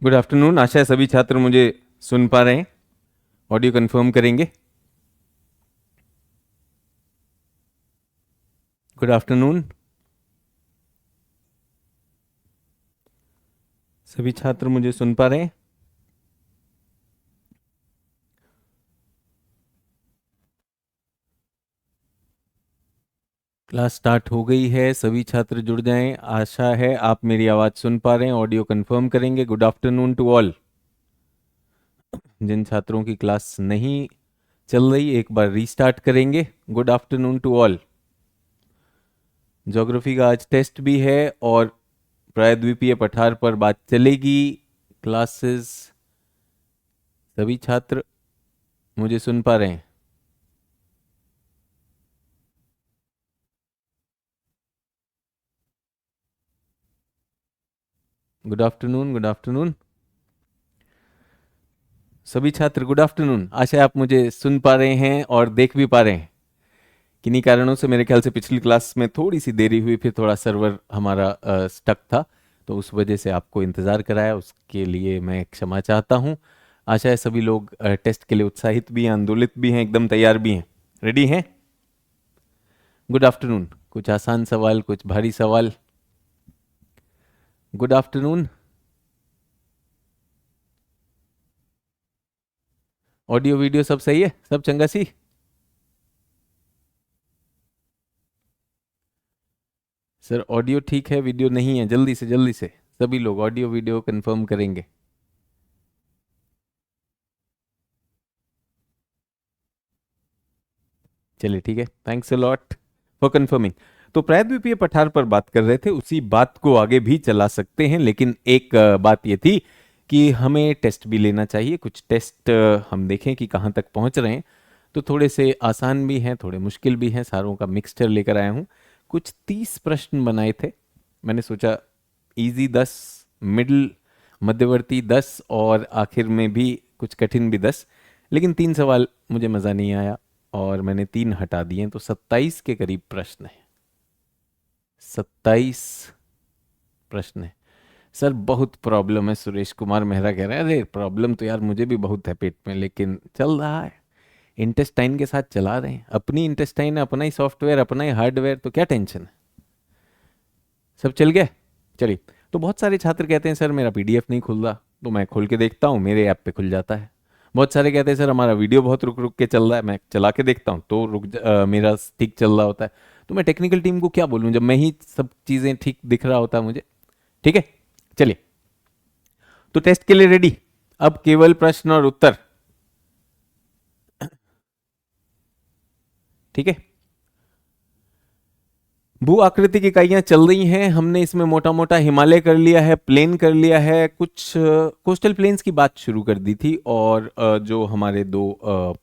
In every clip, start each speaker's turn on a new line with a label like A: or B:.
A: Good afternoon. आशा है सभी छात्र मुझे सुन पा रहे हैं। ऑडियो कंफर्म करेंगे। Good afternoon. सभी छात्र मुझे सुन पा रहे हैं। क्लास स्टार्ट हो गई है, सभी छात्र जुड़ जाएं। आशा है आप मेरी आवाज़ सुन पा रहे हैं। ऑडियो कंफर्म करेंगे। Good afternoon to all. जिन छात्रों की क्लास नहीं चल रही, एक बार रीस्टार्ट करेंगे। Good afternoon to all. Geography का आज टेस्ट भी है और प्रायद्वीपीय पठार पर बात चलेगी। क्लासेस, सभी छात्र मुझे सुन पा रहे हैं। Good afternoon, good afternoon. सभी छात्र गुड आफ्टरनून। आशा है आप मुझे सुन पा रहे हैं और देख भी पा रहे हैं। किन्हीं कारणों से मेरे ख्याल से पिछली क्लास में थोड़ी सी देरी हुई, फिर थोड़ा सर्वर हमारा स्टक था, तो उस वजह से आपको इंतज़ार कराया, उसके लिए मैं क्षमा चाहता हूँ। आशा है सभी लोग टेस्ट के लिए उत्साहित भी हैं, आंदोलित भी हैं, एकदम तैयार भी हैं, रेडी हैं। Good afternoon. कुछ आसान सवाल, कुछ भारी सवाल। Good afternoon. ऑडियो वीडियो सब सही है, सब चंगा सी। सर ऑडियो ठीक है, वीडियो नहीं है। जल्दी से जल्दी से सभी लोग ऑडियो वीडियो कंफर्म करेंगे। चलिए ठीक है, thanks a lot for confirming. तो प्रायद्वीपीय पठार पर बात कर रहे थे, उसी बात को आगे भी चला सकते हैं, लेकिन एक बात ये थी कि हमें टेस्ट भी लेना चाहिए। कुछ टेस्ट हम देखें कि कहाँ तक पहुँच रहे हैं। तो थोड़े से आसान भी हैं, थोड़े मुश्किल भी हैं, सारों का मिक्सचर लेकर आया हूँ। कुछ 30 प्रश्न बनाए थे। मैंने सोचा इजी 10, मिडिल मध्यवर्ती 10 और आखिर में भी कुछ कठिन भी 10। लेकिन 3 सवाल मुझे मज़ा नहीं आया और मैंने 3 हटा दिए, तो 27 के करीब प्रश्न है। 27 प्रश्न है। सर बहुत प्रॉब्लम है, सुरेश कुमार मेहरा कह रहे हैं। अरे प्रॉब्लम तो यार मुझे भी बहुत है पेट में, लेकिन चल रहा है। इंटेस्टाइन के साथ चला रहे हैं। अपनी इंटेस्टाइन, अपना ही सॉफ्टवेयर, अपना ही हार्डवेयर, तो क्या टेंशन है। सब चल गया। चलिए। तो बहुत सारे छात्र कहते हैं सर मेरा पीडीएफ नहीं खुल रहा, तो मैं खोल के देखता हूँ, मेरे ऐप पे खुल जाता है। बहुत सारे कहते हैं सर हमारा वीडियो बहुत रुक रुक के चल रहा है, मैं चला के देखता हूँ तो मेरा ठीक चल रहा होता है। तो मैं टेक्निकल टीम को क्या बोलूँ जब मैं ही सब चीज़ें ठीक दिख रहा होता है मुझे। ठीक है, चलिए। तो टेस्ट के लिए रेडी। अब केवल प्रश्न और उत्तर। ठीक है। भू आकृतिक इकाइयां चल रही हैं। हमने इसमें मोटा मोटा हिमालय कर लिया है, प्लेन कर लिया है, कुछ कोस्टल प्लेन्स की बात शुरू कर दी थी, और जो हमारे दो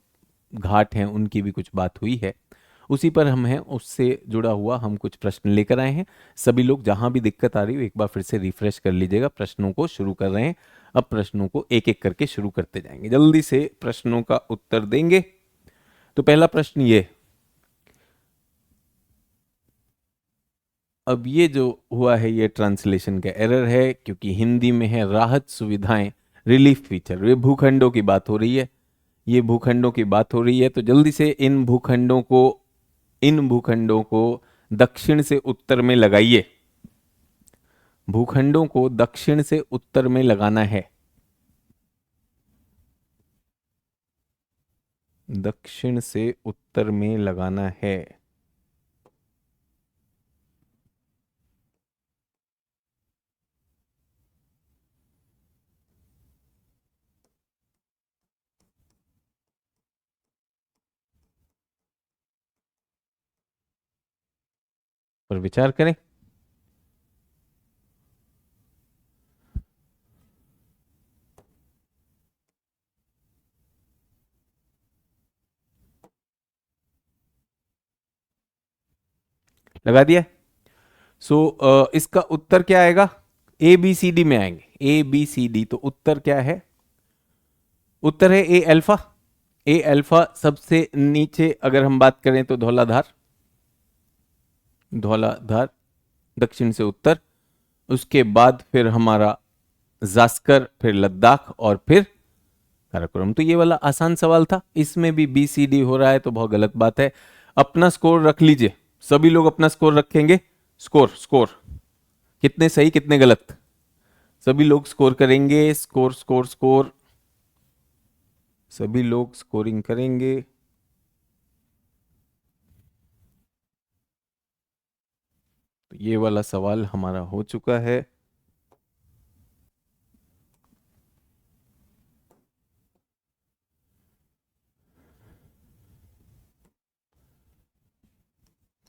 A: घाट हैं उनकी भी कुछ बात हुई है। उसी पर हम हैं, उससे जुड़ा हुआ हम कुछ प्रश्न लेकर आए हैं। सभी लोग जहां भी दिक्कत आ रही हो एक बार फिर से रिफ्रेश कर लीजिएगा। प्रश्नों को शुरू कर रहे हैं। अब प्रश्नों को एक एक करके शुरू करते जाएंगे, जल्दी से प्रश्नों का उत्तर देंगे। तो पहला प्रश्न ये। अब ये जो हुआ है ये ट्रांसलेशन का एरर है, क्योंकि हिंदी में है राहत सुविधाएं, रिलीफ फीचर। ये भूखंडों की बात हो रही है, ये भूखंडों की बात हो रही है। तो जल्दी से इन भूखंडों को दक्षिण से उत्तर में लगाइए। भूखंडों को दक्षिण से उत्तर में लगाना है। दक्षिण से उत्तर में लगाना है। पर विचार करें। लगा दिया। इसका उत्तर क्या आएगा। ए बी सी डी में आएंगे, ए बी सी डी। तो उत्तर क्या है। उत्तर है ए अल्फा। ए अल्फा सबसे नीचे अगर हम बात करें तो धौलाधार, धौलाधार दक्षिण से उत्तर। उसके बाद फिर हमारा जास्कर, फिर लद्दाख और फिर काराकोरम। तो ये वाला आसान सवाल था, इसमें भी बी सी डी हो रहा है तो बहुत गलत बात है। अपना स्कोर रख लीजिए, सभी लोग अपना स्कोर रखेंगे। स्कोर स्कोर कितने सही कितने गलत, सभी लोग स्कोर करेंगे। स्कोर स्कोर स्कोर, सभी लोग स्कोरिंग करेंगे। तो ये वाला सवाल हमारा हो चुका है।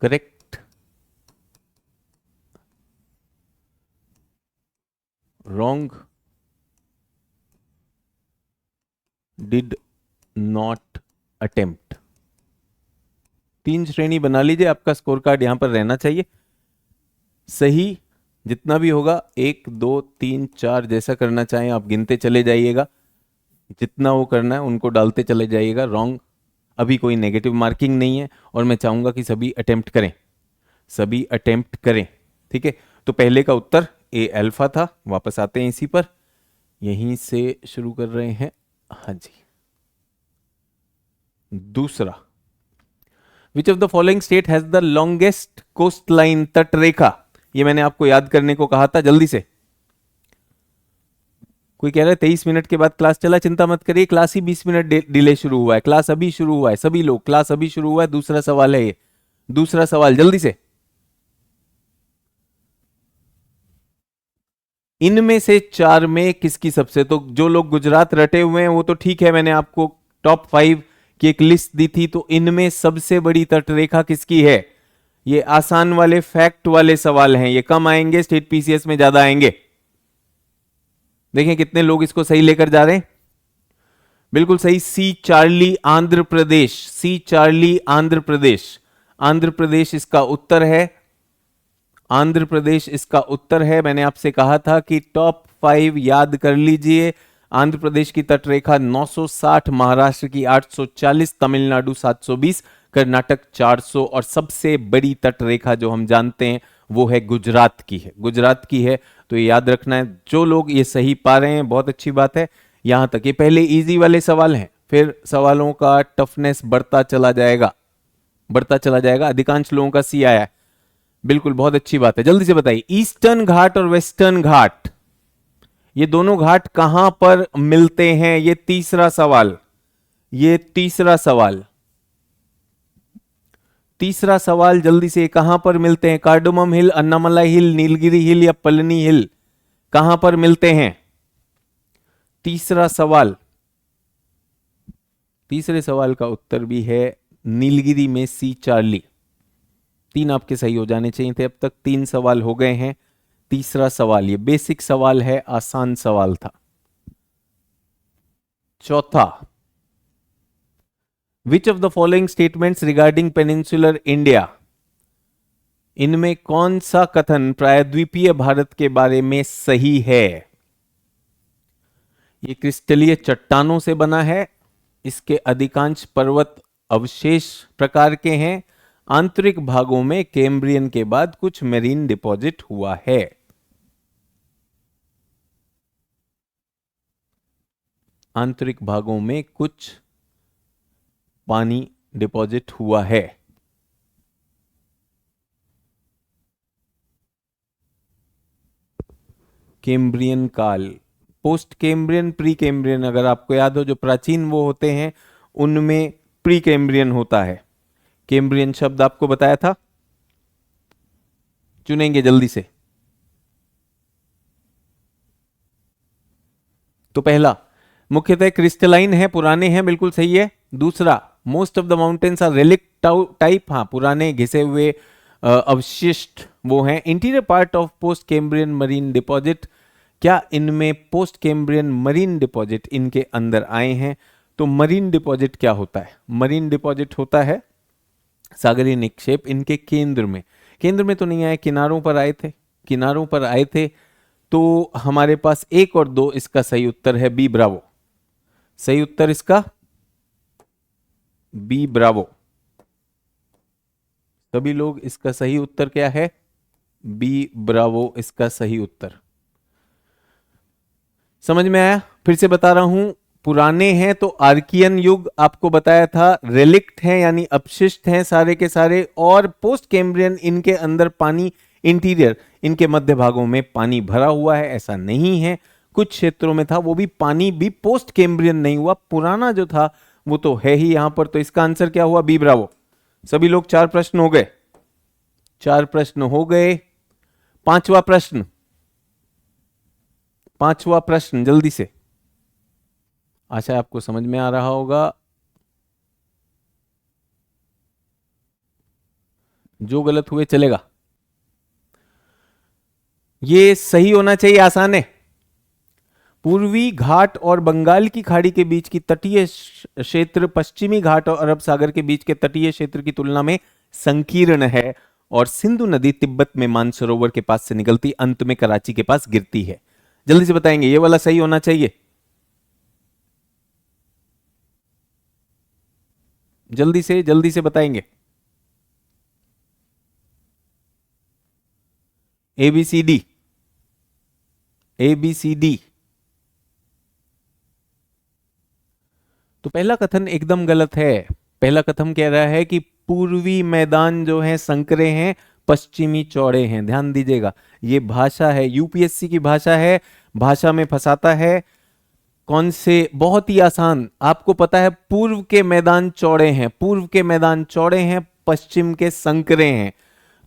A: Correct, wrong, did not attempt. 3 श्रेणी बना लीजिए, आपका स्कोर कार्ड यहां पर रहना चाहिए। सही जितना भी होगा, 1 2 3 4 जैसा करना चाहें आप गिनते चले जाइएगा, जितना वो करना है उनको डालते चले जाइएगा। रॉन्ग, अभी कोई नेगेटिव मार्किंग नहीं है और मैं चाहूंगा कि सभी अटेम्प्ट करें, सभी अटेम्प्ट करें। ठीक है, तो पहले का उत्तर ए अल्फा था। वापस आते हैं इसी पर, यहीं से शुरू कर रहे हैं। हाँ जी, दूसरा, which of the following state has the longest coast line, तट रेखा। ये मैंने आपको याद करने को कहा था, जल्दी से। कोई कह रहा है 23 मिनट के बाद क्लास चला, चिंता मत करिए, क्लास ही 20 मिनट डिले शुरू हुआ है, क्लास अभी शुरू हुआ है। सभी लोग, क्लास अभी शुरू हुआ है। दूसरा सवाल है ये, दूसरा सवाल जल्दी से। इनमें से 4 में किसकी सबसे, तो जो लोग गुजरात रटे हुए हैं वो तो ठीक है, मैंने आपको टॉप 5 की एक लिस्ट दी थी। तो इनमें सबसे बड़ी तटरेखा किसकी है? ये आसान वाले फैक्ट वाले सवाल हैं, ये कम आएंगे, स्टेट पीसीएस में ज्यादा आएंगे। देखें कितने लोग इसको सही लेकर जा रहे हैं। बिल्कुल सही, सी चार्ली आंध्र प्रदेश, सी चार्ली आंध्र प्रदेश। आंध्र प्रदेश इसका उत्तर है, आंध्र प्रदेश इसका उत्तर है। मैंने आपसे कहा था कि टॉप 5 याद कर लीजिए। आंध्र प्रदेश की तटरेखा 960, महाराष्ट्र की 840, तमिलनाडु 720, कर्नाटक 400 और सबसे बड़ी तटरेखा जो हम जानते हैं वो है गुजरात की है, गुजरात की है। तो ये याद रखना है। जो लोग ये सही पा रहे हैं बहुत अच्छी बात है। यहां तक ये पहले इजी वाले सवाल हैं, फिर सवालों का टफनेस बढ़ता चला जाएगा, बढ़ता चला जाएगा। अधिकांश लोगों का सी आया है, बिल्कुल बहुत अच्छी बात है। जल्दी से बताइए, ईस्टर्न घाट और वेस्टर्न घाट, ये दोनों घाट कहां पर मिलते हैं? ये तीसरा सवाल, ये तीसरा सवाल, तीसरा सवाल जल्दी से, कहां पर मिलते हैं? कार्डोमम हिल, अन्नामलाई हिल, नीलगिरी हिल या पलनी हिल, कहां पर मिलते हैं? तीसरा सवाल, तीसरे सवाल का उत्तर भी है नीलगिरी में, सी चार्ली। 3 आपके सही हो जाने चाहिए थे, अब तक 3 सवाल हो गए हैं। तीसरा सवाल, ये बेसिक सवाल है, आसान सवाल था। चौथा, विच of the following statements regarding peninsular India, इनमें कौन सा कथन प्रायद्वीपीय भारत के बारे में सही है? ये क्रिस्टलीय चट्टानों से बना है, इसके अधिकांश पर्वत अवशेष प्रकार के हैं, आंतरिक भागों में कैम्ब्रियन के बाद कुछ मेरीन डिपॉजिट हुआ है। आंतरिक भागों में कुछ पानी डिपॉजिट हुआ है। कैम्ब्रियन काल, पोस्ट कैम्ब्रियन, प्री कैम्ब्रियन, अगर आपको याद हो जो प्राचीन वो होते हैं उनमें प्री कैम्ब्रियन होता है। कैम्ब्रियन शब्द आपको बताया था, चुनेंगे जल्दी से। तो पहला, मुख्यतः क्रिस्टलाइन है, पुराने हैं, बिल्कुल सही है। दूसरा, most of the mountains are relic type, हाँ पुराने घिसे हुए अवशिष्ट वो हैं। Interior part of post Cambrian marine deposit, क्या इनमें पोस्ट कैम्ब्रियन मरीन डिपॉजिट इनके अंदर आए हैं? तो मरीन डिपॉजिट क्या होता है? मरीन डिपॉजिट होता है सागरीय निक्षेप इनके केंद्र में, केंद्र में तो नहीं आए, किनारों पर आए थे, किनारों पर आए थे। तो हमारे पास 1 और 2 इसका सही उत्तर है, बी ब्रावो। सही उत्तर इसका बी ब्रावो। सभी लोग, इसका सही उत्तर क्या है? बी ब्रावो इसका सही उत्तर। समझ में आया? फिर से बता रहा हूं, पुराने हैं तो आर्कियन युग आपको बताया था, रेलिक्ट हैं यानी अपशिष्ट हैं सारे के सारे, और पोस्ट कैम्ब्रियन इनके अंदर पानी, इंटीरियर इनके मध्य भागों में पानी भरा हुआ है ऐसा नहीं है, कुछ क्षेत्रों में था, वो भी पानी भी पोस्ट कैम्ब्रियन नहीं हुआ, पुराना जो था वो तो है ही यहां पर। तो इसका आंसर क्या हुआ? B bravo. सभी लोग 4 प्रश्न हो गए, 4 प्रश्न हो गए। पांचवा प्रश्न, पांचवा प्रश्न जल्दी से, आशा आपको समझ में आ रहा होगा। जो गलत हुए चलेगा, ये सही होना चाहिए, आसान है। पूर्वी घाट और बंगाल की खाड़ी के बीच की तटीय क्षेत्र पश्चिमी घाट और अरब सागर के बीच के तटीय क्षेत्र की तुलना में संकीर्ण है, और सिंधु नदी तिब्बत में मानसरोवर के पास से निकलती अंत में कराची के पास गिरती है। जल्दी से बताएंगे, ये वाला सही होना चाहिए, जल्दी से बताएंगे। A B C D, A B C D. तो पहला कथन एकदम गलत है। पहला कथन कह रहा है कि पूर्वी मैदान जो है संकरे हैं, पश्चिमी चौड़े हैं। ध्यान दीजिएगा, ये भाषा है, यूपीएससी की भाषा है, भाषा में फंसाता है। कौन से? बहुत ही आसान, आपको पता है पूर्व के मैदान चौड़े हैं, पूर्व के मैदान चौड़े हैं, पश्चिम के संकरे हैं।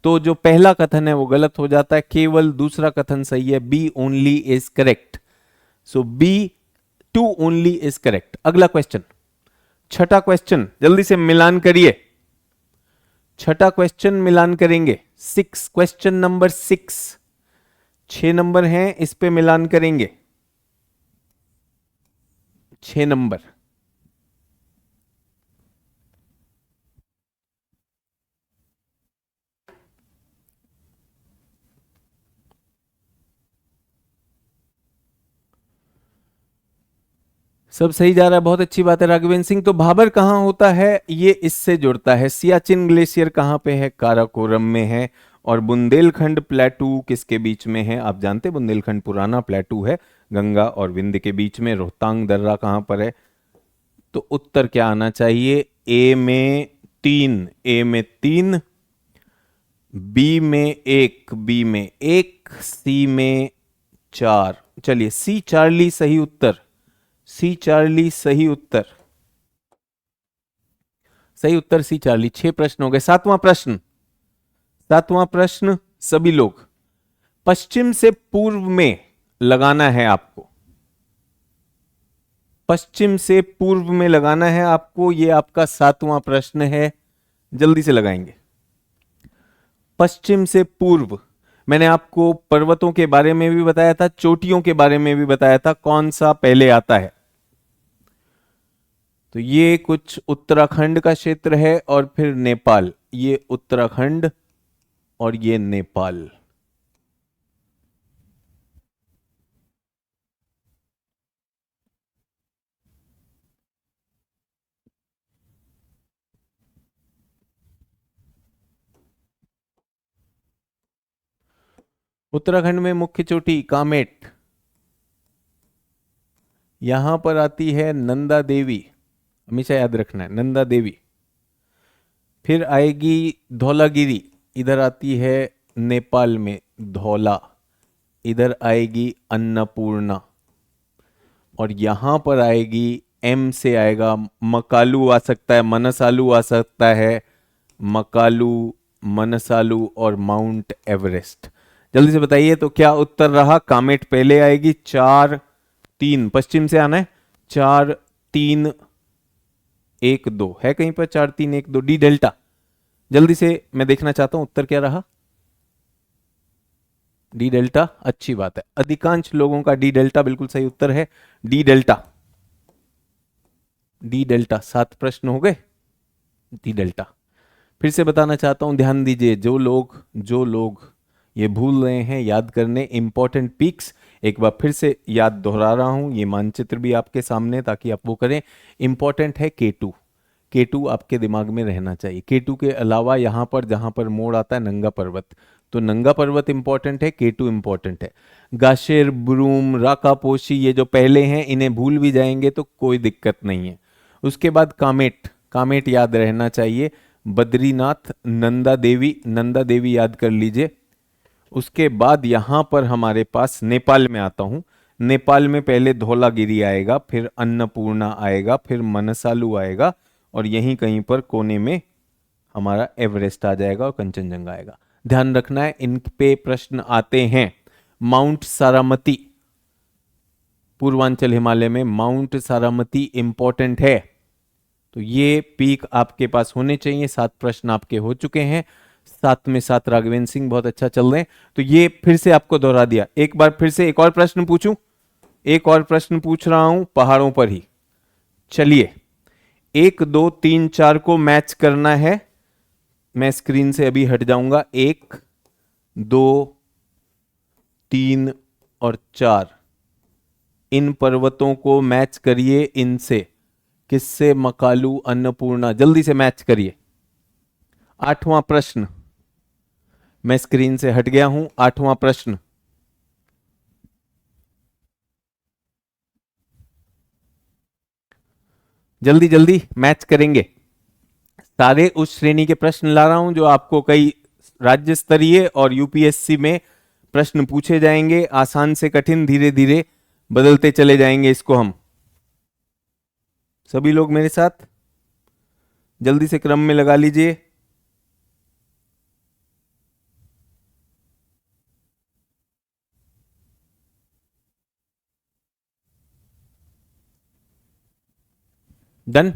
A: तो जो पहला कथन है वो गलत हो जाता है, केवल दूसरा कथन सही है, B only is correct. So B two only is correct. अगला क्वेश्चन, छठा क्वेश्चन, जल्दी से मिलान करिए, छठा क्वेश्चन मिलान करेंगे। 6, क्वेश्चन नंबर 6, 6 नंबर हैं, इस पे मिलान करेंगे, 6 नंबर। सब सही जा रहा है, बहुत अच्छी बात है राघवेंद्र सिंह। तो भाबर कहाँ होता है? ये इससे जुड़ता है। सियाचिन ग्लेशियर कहाँ पे है? काराकोरम में है। और बुंदेलखंड प्लेटू किसके बीच में है? आप जानते हैं बुंदेलखंड पुराना प्लेटू है, गंगा और विंध्य के बीच में। रोहतांग दर्रा कहाँ पर है? तो उत्तर क्या आना चाहिए? ए में 3, ए में 3, बी में 1, बी में 1, सी में 4। चलिए, सी चार्ली सही उत्तर, सी चार्ली सही उत्तर, सही उत्तर सी चार्ली। 6 प्रश्न हो गए। 7वां प्रश्न, 7वां प्रश्न, सभी लोग पश्चिम से पूर्व में लगाना है आपको, पश्चिम से पूर्व में लगाना है आपको, यह आपका 7वां प्रश्न है। जल्दी से लगाएंगे। पश्चिम से पूर्व, मैंने आपको पर्वतों के बारे में भी बताया था, चोटियों के बारे में भी बताया था, कौन सा पहले आता है? तो ये कुछ उत्तराखंड का क्षेत्र है और फिर नेपाल, ये उत्तराखंड और ये नेपाल। उत्तराखंड में मुख्य चोटी कामेट, यहां पर आती है नंदा देवी, हमेशा याद रखना है नंदा देवी। फिर आएगी धौलागिरी, इधर आती है नेपाल में धौला, इधर आएगी अन्नपूर्णा, और यहां पर आएगी, एम से आएगा, मकालू आ सकता है, मनसालू आ सकता है, मकालू, मनसालू और माउंट एवरेस्ट। जल्दी से बताइए तो क्या उत्तर रहा? कामेट पहले आएगी। 4, 3 पश्चिम से आना है, 4, 3, 1, 2 है कहीं पर, 4, 3, 1, 2, डी डेल्टा। जल्दी से मैं देखना चाहता हूं उत्तर क्या रहा। डी डेल्टा, अच्छी बात है, अधिकांश लोगों का डी डेल्टा बिल्कुल सही उत्तर है। D delta, D delta. 7 प्रश्न हो गए, डी डेल्टा। फिर से बताना चाहता हूं, ध्यान दीजिए, जो लोग ये भूल रहे हैं याद करने इंपॉर्टेंट पीक्स, एक बार फिर से याद दोहरा रहा हूं, ये मानचित्र भी आपके सामने ताकि आप वो करें। इंपॉर्टेंट है K2, K2 आपके दिमाग में रहना चाहिए। K2 के अलावा यहाँ पर जहाँ पर मोड़ आता है नंगा पर्वत, तो नंगा पर्वत इंपॉर्टेंट है, K2 इंपॉर्टेंट है। गाशेर, ब्रूम, राकापोशी, ये जो पहले हैं इन्हें भूल भी जाएंगे तो कोई दिक्कत नहीं है। उसके बाद कामेट, कामेट याद रहना चाहिए। बद्रीनाथ, नंदा देवी, नंदा देवी याद कर लीजिए। उसके बाद यहां पर हमारे पास नेपाल में आता हूं। नेपाल में पहले धौलागिरी आएगा, फिर अन्नपूर्णा आएगा, फिर मनसालू आएगा, और यहीं कहीं पर कोने में हमारा एवरेस्ट आ जाएगा और कंचनजंगा आएगा। ध्यान रखना है, इन पे प्रश्न आते हैं। माउंट सारामती, पूर्वांचल हिमालय में माउंट सारामती इंपॉर्टेंट है, तो ये पीक आपके पास होने चाहिए। 7 प्रश्न आपके हो चुके हैं, 7 में 7 राघवेंद्र सिंह बहुत अच्छा चल रहे हैं। तो ये फिर से आपको दोहरा दिया। एक बार फिर से एक और प्रश्न पूछूं, एक और प्रश्न पूछ रहा हूं पहाड़ों पर ही। चलिए 1 2 3 4 को मैच करना है। मैं स्क्रीन से अभी हट जाऊंगा। 1 2 3 और 4, इन पर्वतों को मैच करिए। इनसे किससे? मकालू, अन्नपूर्णा, जल्दी से मैच करिए। 8वां प्रश्न, मैं स्क्रीन से हट गया हूं। 8वां प्रश्न, जल्दी जल्दी मैच करेंगे। सारे उस श्रेणी के प्रश्न ला रहा हूं जो आपको कई राज्य स्तरीय और यूपीएससी में प्रश्न पूछे जाएंगे। आसान से कठिन धीरे धीरे बदलते चले जाएंगे इसको हम। सभी लोग मेरे साथ जल्दी से क्रम में लगा लीजिए। डन।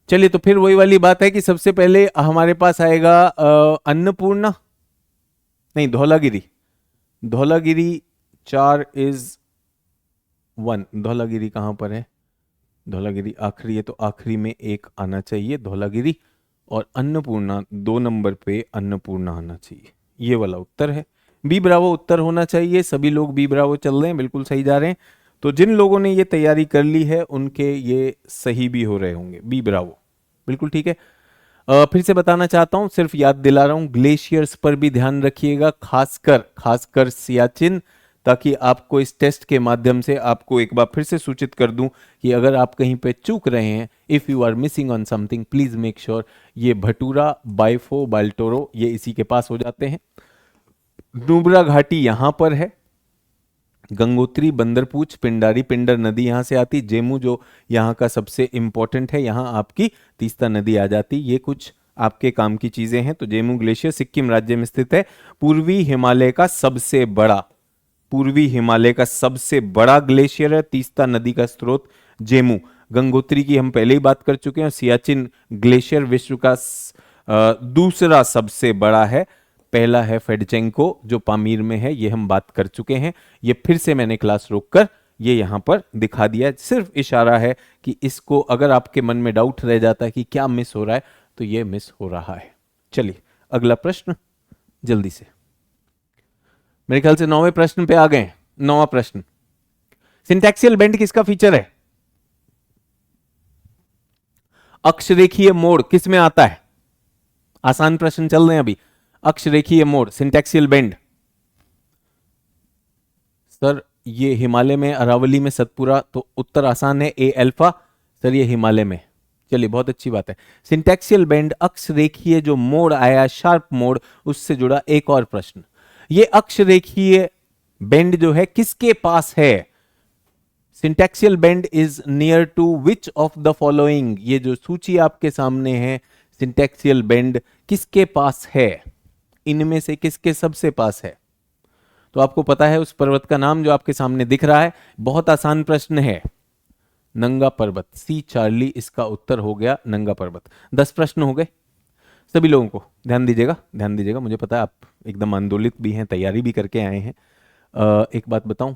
A: चलिए, तो फिर वही वाली बात है कि सबसे पहले हमारे पास आएगा अन्नपूर्णा, नहीं धौलागिरी। धौलागिरी 4 इज 1। धौलागिरी कहां पर है? धौलागिरी आखिरी है, तो आखिरी में 1 आना चाहिए धौलागिरी, और अन्नपूर्णा 2 नंबर पे अन्नपूर्णा आना चाहिए। ये वाला उत्तर है। बी ब्रावो उत्तर होना चाहिए। सभी लोग बी ब्रावो चल रहे हैं, बिल्कुल सही जा रहे हैं। तो जिन लोगों ने ये तैयारी कर ली है उनके ये सही भी हो रहे होंगे। बी ब्रावो बिल्कुल ठीक है। फिर से बताना चाहता हूं, सिर्फ याद दिला रहा हूं, ग्लेशियर्स पर भी ध्यान रखिएगा, खासकर खासकर सियाचिन, ताकि आपको इस टेस्ट के माध्यम से आपको एक बार फिर से सूचित कर दूं कि अगर आप कहीं पे चूक रहे हैं, if you are missing on something, please make sure ये भटूरा, बाइफो, बाल्टोरो ये इसी के पास हो जाते हैं। नुब्रा घाटी यहां पर है। गंगोत्री, बंदरपूछ, पिंडारी, पिंडर नदी यहां से आती। जेमू जो यहाँ का सबसे इंपॉर्टेंट है, यहाँ आपकी तीस्ता नदी आ जाती। ये कुछ आपके काम की चीजें हैं। तो जेमू ग्लेशियर सिक्किम राज्य में स्थित है। पूर्वी हिमालय का सबसे बड़ा, पूर्वी हिमालय का सबसे बड़ा ग्लेशियर है। तीस्ता नदी का स्रोत जेमू। गंगोत्री की हम पहले ही बात कर चुके हैं। सियाचिन ग्लेशियर विश्व का दूसरा सबसे बड़ा है। पहला है फेडचेंको जो पामीर में है, ये हम बात कर चुके हैं। ये फिर से मैंने क्लास रोककर ये यहां पर दिखा दिया। सिर्फ इशारा है कि इसको अगर आपके मन में डाउट रह जाता है कि क्या मिस हो रहा है, तो ये मिस हो रहा है। चलिए अगला प्रश्न जल्दी से। मेरे ख्याल से 9वें प्रश्न पे आ गए। 9वां प्रश्न, सिंटैक्सियल बेंड किसका फीचर है? अक्षरेखीय मोड़ किस में आता है? आसान प्रश्न चल रहे हैं अभी। अक्षरेखीय मोड़, सिंटैक्सियल बेंड। सर ये हिमालय में, अरावली में, सतपुरा, तो उत्तर आसान है, ए अल्फा। सर ये हिमालय में। चलिए बहुत अच्छी बात है। सिंटैक्सियल बेंड, अक्षरेखीय जो मोड़ आया, शार्प मोड़, उससे जुड़ा एक और प्रश्न। ये अक्षरेखीय बेंड जो है किसके पास है? Syntaxial bend is near to which of the following? ये जो सूची आपके सामने है, सिंटैक्सियल बेंड किसके पास है? इनमें से किसके सबसे पास है? तो आपको पता है उस पर्वत का नाम जो आपके सामने दिख रहा है। बहुत आसान प्रश्न है, नंगा पर्वत। सी चार्ली इसका उत्तर हो गया, नंगा पर्वत। 10 प्रश्न हो गए। सभी लोगों को ध्यान दीजिएगा, ध्यान दीजिएगा। मुझे पता है आप एकदम आंदोलित भी हैं, तैयारी भी करके आए हैं। एक बात बताऊं,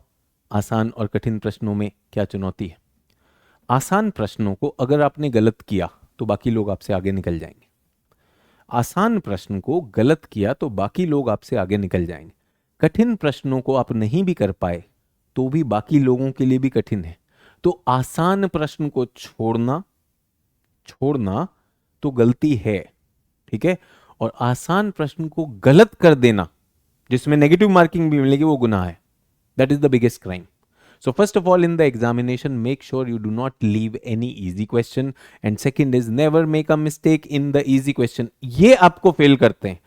A: आसान और कठिन प्रश्नों में क्या चुनौती है? आसान प्रश्नों को अगर आपने गलत किया तो बाकी लोग आपसे आगे निकल जाएंगे। आसान प्रश्न को गलत किया तो बाकी लोग आपसे आगे निकल जाएंगे। कठिन प्रश्नों को आप नहीं भी कर पाए तो भी बाकी लोगों के लिए भी कठिन है। तो आसान प्रश्न को छोड़ना छोड़ना तो गलती है, ठीक है, और आसान प्रश्न को गलत कर देना जिसमें नेगेटिव मार्किंग भी मिलेगी वो गुनाह है. That is the biggest crime. So first of all in the examination make sure you do not leave any easy question and second is never make a mistake in the easy question. ये आपको fail करते हैं.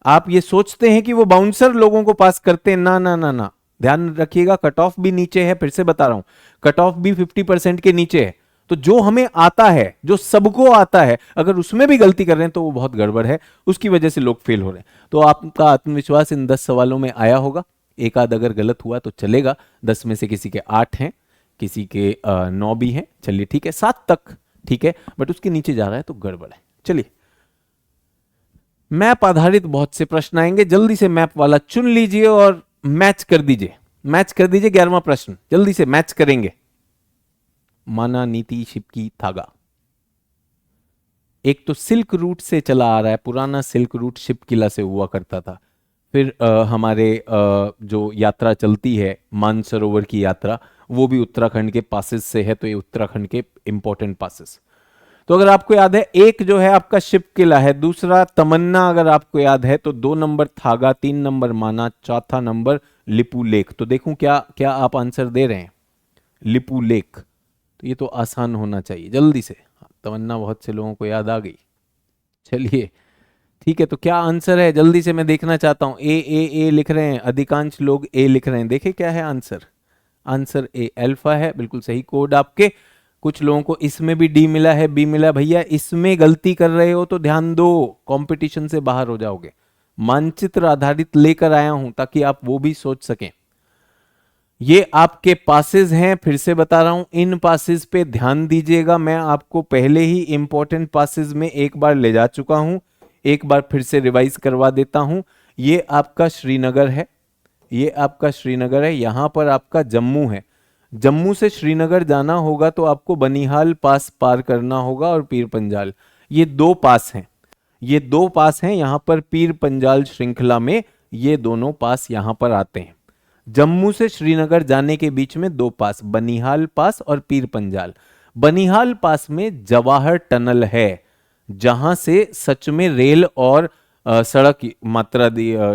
A: आप ये सोचते हैं कि वो बाउंसर लोगों को पास करते हैं, ना ना ना ना, ध्यान रखिएगा कट ऑफ भी नीचे है, फिर से बता रहा हूं कट ऑफ भी 50% के नीचे है. तो जो हमें आता है, जो सबको आता है, अगर उसमें भी गलती कर रहे हैं तो वो बहुत गड़बड़ है, उसकी वजह से लोग फेल हो रहे हैं. तो आपका आत्मविश्वास इन 10 सवालों में आया होगा. एक आध अगर गलत हुआ तो चलेगा, 10 में से किसी के 8 हैं, किसी के 9 भी हैं, चलिए ठीक है, 7 तक ठीक है, बट उसके नीचे जा रहा है तो गड़बड़ है. चलिए मैप आधारित बहुत से प्रश्न आएंगे, जल्दी से मैप वाला चुन लीजिए और मैच कर दीजिए. मैच कर दीजिए 11वां प्रश्न, जल्दी से मैच करेंगे. माना, नीति, शिपकी, थागा. एक तो सिल्क रूट से चला आ रहा है, पुराना सिल्क रूट शिपकिला से हुआ करता था. फिर हमारे जो यात्रा चलती है मानसरोवर की यात्रा, वो भी उत्तराखंड के पासेस से है, तो ये उत्तराखंड के इंपॉर्टेंट पासेस. तो अगर आपको याद है, एक जो है आपका शिपकिला है, दूसरा तमन्ना अगर आपको याद है तो 2 नंबर थागा, 3 नंबर माना, चौथा नंबर लिपू लेक. तो देखूं क्या क्या आप आंसर दे रहे हैं. लिपू लेक, तो ये तो आसान होना चाहिए, जल्दी से. तमन्ना बहुत से लोगों को याद आ गई. चलिए ठीक है, तो क्या आंसर है जल्दी से मैं देखना चाहता हूं. ए लिख रहे हैं, अधिकांश लोग ए लिख रहे हैं. देखे क्या है आंसर. आंसर ए अल्फा है, बिल्कुल सही कोड आपके. कुछ लोगों को इसमें भी डी मिला है, बी मिला. भैया इसमें गलती कर रहे हो तो ध्यान दो, कंपटीशन से बाहर हो जाओगे. मानचित्र आधारित लेकर आया हूं ताकि आप वो भी सोच सकें. ये आपके पासेस हैं, फिर से बता रहा हूं, इन पासेस पे ध्यान दीजिएगा. मैं आपको पहले ही इंपॉर्टेंट पासेस में एक बार ले जा चुका हूं, एक बार फिर से रिवाइज करवा देता हूं. ये आपका श्रीनगर है, ये आपका श्रीनगर है, यहां पर आपका जम्मू है. जम्मू से श्रीनगर जाना होगा तो आपको बनिहाल पास पार करना होगा और पीर पंजाल. ये 2 पास हैं, ये 2 पास हैं यहां पर पीर पंजाल श्रृंखला में. ये दोनों पास यहां पर आते हैं. जम्मू से श्रीनगर जाने के बीच में 2 पास, बनिहाल पास और पीर पंजाल. बनिहाल पास में जवाहर टनल है, जहां से सच में रेल और सड़क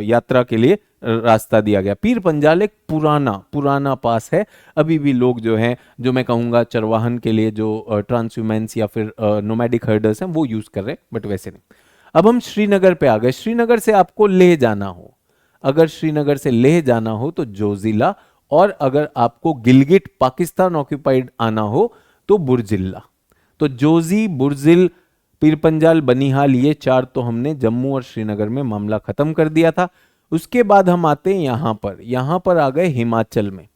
A: यात्रा के लिए रास्ता दिया गया. पीर पंजाल एक पुराना पुराना पास है. अभी भी लोग जो हैं, जो मैं कहूँगा चरवाहन के लिए जो ट्रांसह्यूमेंस या फिर नोमैडिक हर्डर्स हैं वो यूज कर रहे हैं, बट वैसे नहीं. अब हम श्रीनगर पे आ गए. श्रीनगर से आपको लेह जाना हो, अगर श्रीनगर से लेह जाना हो तो जोजिला, और अगर आपको गिलगिट पाकिस्तान ऑक्यूपाइड आना हो तो बुर्जिल्ला. तो जोजी, बुर्जिल, पीर पंजाल, बनिहाल, ये 4 तो हमने जम्मू और श्रीनगर में मामला खत्म कर दिया था. उसके बाद हम आते हैं यहां पर आ गए हिमाचल में.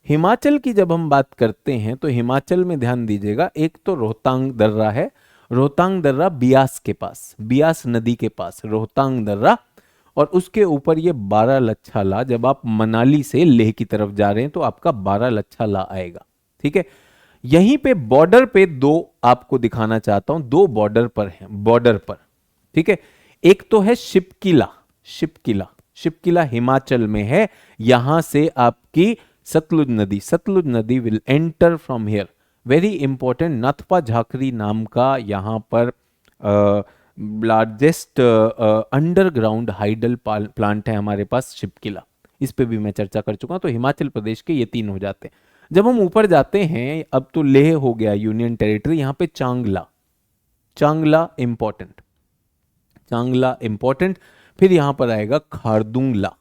A: हिमाचल की जब हम बात करते हैं तो हिमाचल में ध्यान दीजिएगा, एक तो रोहतांग दर्रा है. रोहतांग दर्रा बियास के पास, बियास नदी के पास रोहतांग दर्रा, और उसके ऊपर ये 12 लच्छाला. जब आप मनाली से लेह की तरफ जा रहे हैं तो आपका 12 लच्छाला आएगा. ठीक है, यहीं पे बॉर्डर पे 2 आपको दिखाना चाहता हूं, 2 बॉर्डर पर हैं, बॉर्डर पर. ठीक है, एक तो है शिपकिला. शिपकिला, शिपकिला हिमाचल में है. यहां से आपकी सतलुज नदी will enter from here. Very important, Nathpa Jhakri नाम का यहां पर लार्जेस्ट अंडरग्राउंड हाइडल प्लांट है हमारे पास, शिपकिला. इस पे भी मैं चर्चा कर चुका हूं. तो हिमाचल प्रदेश के ये 3 हो जाते हैं. जब हम ऊपर जाते हैं, अब तो लेह हो गया यूनियन टेरिटरी, यहां पे चांगला, चांगला इंपॉर्टेंट, चांगला इंपॉर्टेंट. फिर यहां पर आएगा खारदुंगला.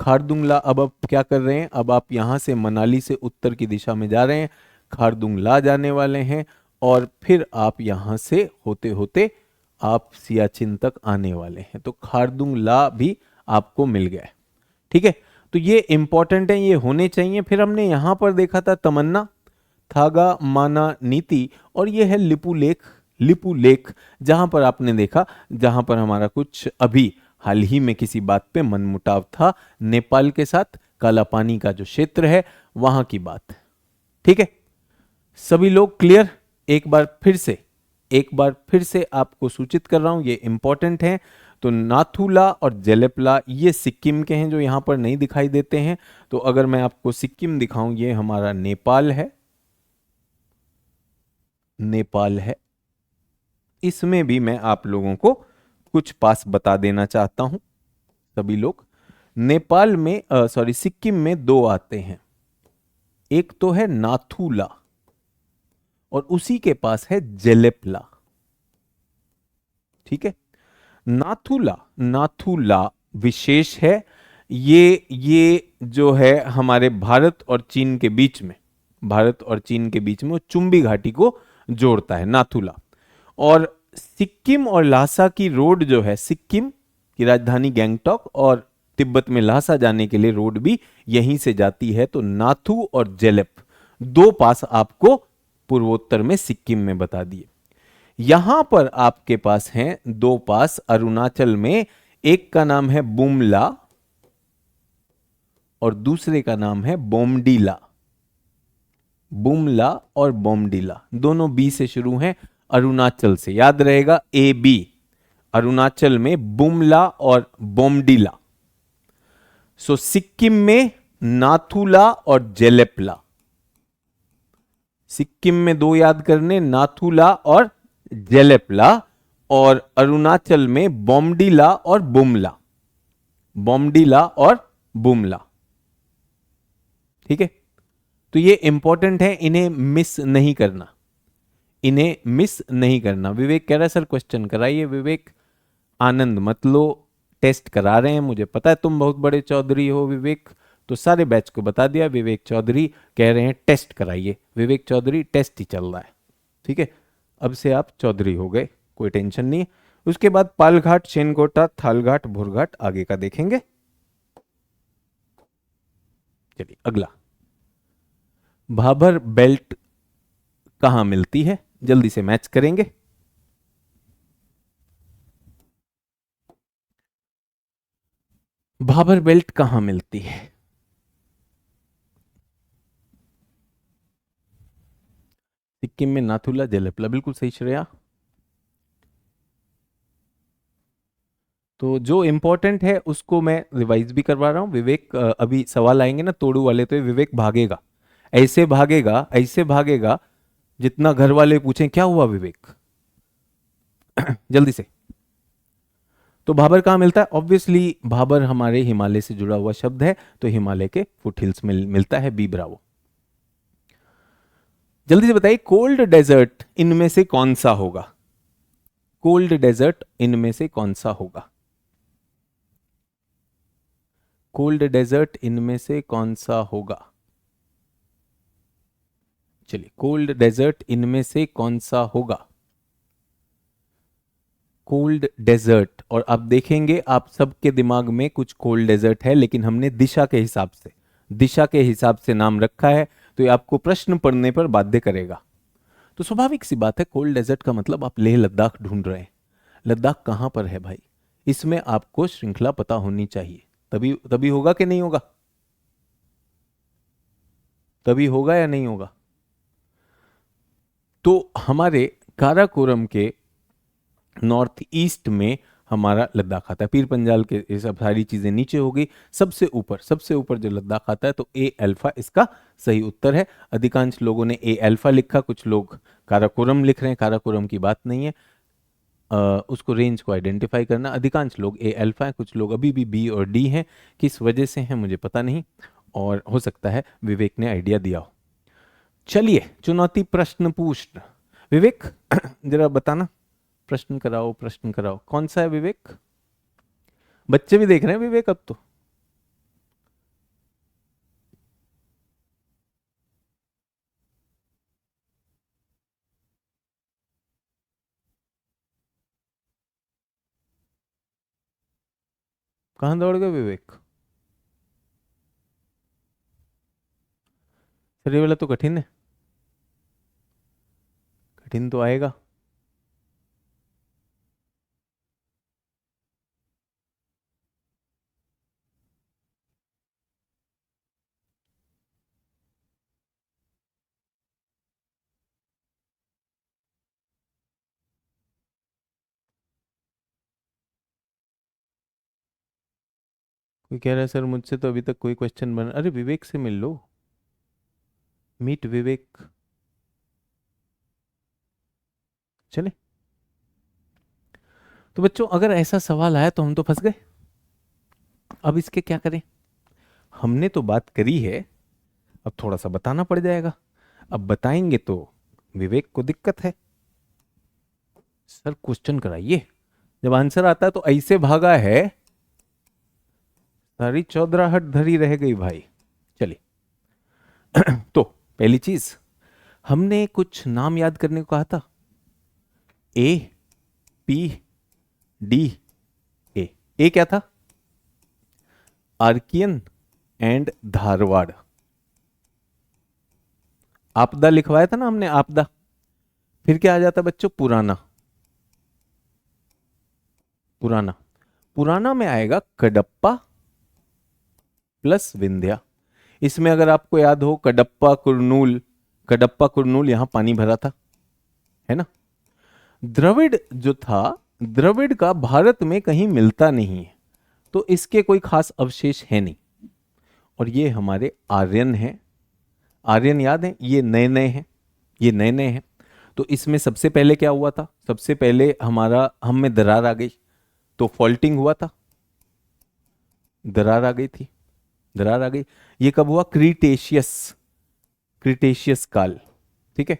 A: खारदुंगला, अब आप क्या कर रहे हैं, अब आप यहां से मनाली से उत्तर की दिशा में जा रहे हैं, खारदुंगला जाने वाले हैं, और फिर आप यहां से होते होते आप सियाचिन तक आने वाले हैं. तो खारदुंगला भी आपको मिल गया है. ठीक है, तो ये इंपॉर्टेंट है, ये होने चाहिए. फिर हमने यहां पर देखा था तमन्ना, थागा, माना, नीति, और ये है लिपू लेक. लिपू लेक जहां पर आपने देखा, जहां पर हमारा कुछ अभी हाल ही में किसी बात पे मनमुटाव था नेपाल के साथ, काला पानी का जो क्षेत्र है वहां की बात. ठीक है, सभी लोग क्लियर. एक बार फिर से आपको सूचित कर रहा हूं, ये इंपॉर्टेंट है. तो नाथुला और जेलेपला ये सिक्किम के हैं, जो यहां पर नहीं दिखाई देते हैं. तो अगर मैं आपको सिक्किम दिखाऊं, ये हमारा नेपाल है, नेपाल है. इसमें भी मैं आप लोगों को कुछ पास बता देना चाहता हूं। सभी लोग, नेपाल में सॉरी सिक्किम में दो आते हैं। एक तो है नाथुला और उसी के पास है जेलेपला। ठीक है, नाथुला, नाथुला विशेष है। ये जो है हमारे भारत और चीन के बीच में, भारत और चीन के बीच में वो चुंबी घाटी को जोड़ता है नाथुला। और सिक्किम और ल्हासा की रोड जो है, सिक्किम की राजधानी गैंगटॉक और तिब्बत में ल्हासा जाने के लिए रोड भी यहीं से जाती है। तो नाथू और जेलेप दो पास आपको पूर्वोत्तर में सिक्किम में बता दिए। यहां पर आपके पास हैं दो पास अरुणाचल में। एक का नाम है बुमला और दूसरे का नाम है बोमडीला। बुमला और बोमडीला दोनों बी से शुरू हैं, अरुणाचल से, याद रहेगा ए बी। अरुणाचल में बुमला और बोमडीला। सो सिक्किम में नाथुला और जेलेपला। सिक्किम में दो याद करने, नाथुला और जेलेपला। और अरुणाचल में बोमडीला और बुमला, बोमडीला और बुमला। ठीक है, तो ये इंपॉर्टेंट है, इन्हें मिस नहीं करना, इन्हें मिस नहीं करना। विवेक कह रहा है सर क्वेश्चन कराइए। विवेक आनंद मत लो, टेस्ट करा रहे हैं, मुझे पता है तुम बहुत बड़े चौधरी हो विवेक, तो सारे बैच को बता दिया। विवेक चौधरी कह रहे हैं टेस्ट कराइए। विवेक चौधरी टेस्ट ही चल रहा है, ठीक है, अब से आप चौधरी हो गए, कोई टेंशन नहीं। उसके बाद पालघाट, शेनकोटा, थालघाट, भुरघाट आगे का देखेंगे। चलिए अगला, भाबर बेल्ट कहां मिलती है, जल्दी से मैच करेंगे। भाबर बेल्ट कहां मिलती है? सिक्किम में नाथुला, जेलेपला, बिल्कुल सही श्रेया। तो जो इंपॉर्टेंट है उसको मैं रिवाइज भी करवा रहा हूं। विवेक अभी सवाल आएंगे ना तोड़ू वाले, तो ये विवेक भागेगा, ऐसे भागेगा, ऐसे भागेगा जितना घर वाले पूछें क्या हुआ विवेक। जल्दी से। तो भाबर कहाँ मिलता है? ऑब्वियसली भाबर हमारे हिमालय से जुड़ा हुआ शब्द है, तो हिमालय के फुटहिल्स में मिलता है, बी ब्रावो। जल्दी से बताइए, कोल्ड डेजर्ट इनमें से कौन सा होगा? कोल्ड डेजर्ट इनमें से कौन सा होगा? कोल्ड डेजर्ट इनमें से कौन सा होगा? चलिए, कोल्ड डेजर्ट इनमें से कौन सा होगा? कोल्ड डेजर्ट, और आप देखेंगे आप सबके दिमाग में कुछ कोल्ड डेजर्ट है, लेकिन हमने दिशा के हिसाब से, दिशा के हिसाब से नाम रखा है, तो ये आपको प्रश्न पढ़ने पर बाध्य करेगा। तो स्वाभाविक सी बात है, कोल्ड डेजर्ट का मतलब आप लेह लद्दाख ढूंढ रहे हैं। लद्दाख कहां पर है भाई? इसमें आपको श्रृंखला पता होनी चाहिए, तभी तभी होगा कि नहीं होगा? तभी होगा या नहीं होगा? तो हमारे काराकोरम के नॉर्थ ईस्ट में हमारा लद्दाख आता है। पीर पंजाल के ये सब सारी चीजें नीचे हो गई। सबसे ऊपर जो लद्दाख आता है, तो ए अल्फा इसका सही उत्तर है। अधिकांश लोगों ने ए अल्फा लिखा, कुछ लोग काराकोरम लिख रहे हैं, काराकोरम की बात नहीं है। उसको रेंज को आइडेंटिफाई करना, अधिकांश लोग ए अल्फा है, कुछ लोग अभी भी बी और डी हैं। किस वजह से हैं मुझे पता नहीं, और हो सकता है विवेक ने आइडिया दिया हो। चलिए चुनौती प्रश्न पूछ विवेक। जरा बताना, प्रश्न कराओ, प्रश्न कराओ, कौन सा है विवेक? बच्चे भी देख रहे हैं विवेक अब तो। कहां दौड़ गए विवेक? सर ये वाला तो कठिन है, कठिन तो आएगा। कोई कह रहा है सर मुझसे तो अभी तक कोई क्वेश्चन बना, अरे विवेक से मिल लो, मीट विवेक। चले तो बच्चों अगर ऐसा सवाल आया तो हम तो फंस गए। अब इसके क्या करें? हमने तो बात करी है, अब थोड़ा सा बताना पड़ जाएगा। अब बताएंगे तो विवेक को दिक्कत है। सर क्वेश्चन कराइए, जब आंसर आता है तो ऐसे भागा है, सारी चौधराहट धरी रह गई भाई। चलिए तो पहली चीज, हमने कुछ नाम याद करने को कहा था, A P D A. A क्या था? Archaean and Dharwar. आपदा लिखवाया था ना हमने, आपदा। फिर क्या आ जाता बच्चों? पुराना। पुराना, पुराना में आएगा कडप्पा प्लस विंध्या। इसमें अगर आपको याद हो, कडप्पा कुरनूल, कडप्पा कुरनूल यहां पानी भरा था, है ना। द्रविड़ जो था, द्रविड़ का भारत में कहीं मिलता नहीं है, तो इसके कोई खास अवशेष है नहीं। और ये हमारे आर्यन हैं। आर्यन याद है, ये नए नए हैं, ये नए नए हैं। तो इसमें सबसे पहले क्या हुआ था? सबसे पहले हमारा, हम में दरार आ गई, तो फॉल्टिंग हुआ था, दरार आ गई थी, दरार आ गई। ये कब हुआ? क्रीटेशियस, क्रीटेशियस काल, ठीक है।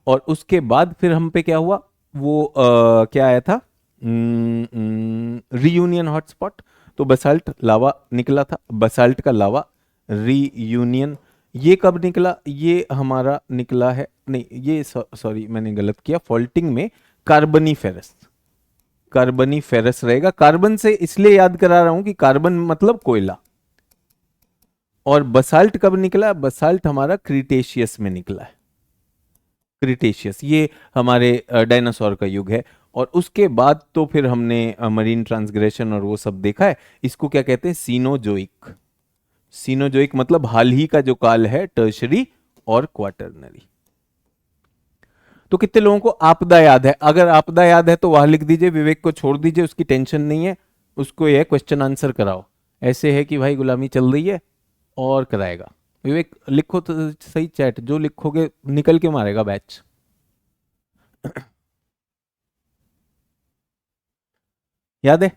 A: और उसके बाद फिर हम पे क्या हुआ? वो क्या आया था? Reunion hotspot. तो बसाल्ट लावा निकला था, बसाल्ट का लावा रीयूनियन। ये कब निकला? ये हमारा निकला है, नहीं ये सॉरी मैंने गलत किया, फॉल्टिंग में कार्बनी फेरस, कार्बनी फेरस रहेगा। कार्बन से इसलिए याद करा रहा हूं कि कार्बन मतलब कोयला। और बसाल्ट कब निकला? बसाल्ट हमारा क्रीटेशियस में निकला है, क्रीटेशियस, ये हमारे डायनासोर का युग है। और उसके बाद तो फिर हमने मरीन ट्रांसग्रेशन और वो सब देखा है। इसको क्या कहते हैं? सीनोजोइक। सीनोजोइक मतलब हाल ही का जो काल है, टर्शरी और क्वाटरनरी। तो कितने लोगों को आपदा याद है? अगर आपदा याद है तो वहां लिख दीजिए, विवेक को छोड़ दीजिए, उसकी टेंशन नहीं है, उसको यह क्वेश्चन आंसर कराओ। ऐसे है कि भाई गुलामी चल रही है और कराएगा। विवेक लिखो तो सही, चैट जो लिखोगे निकल के मारेगा बैच। याद है?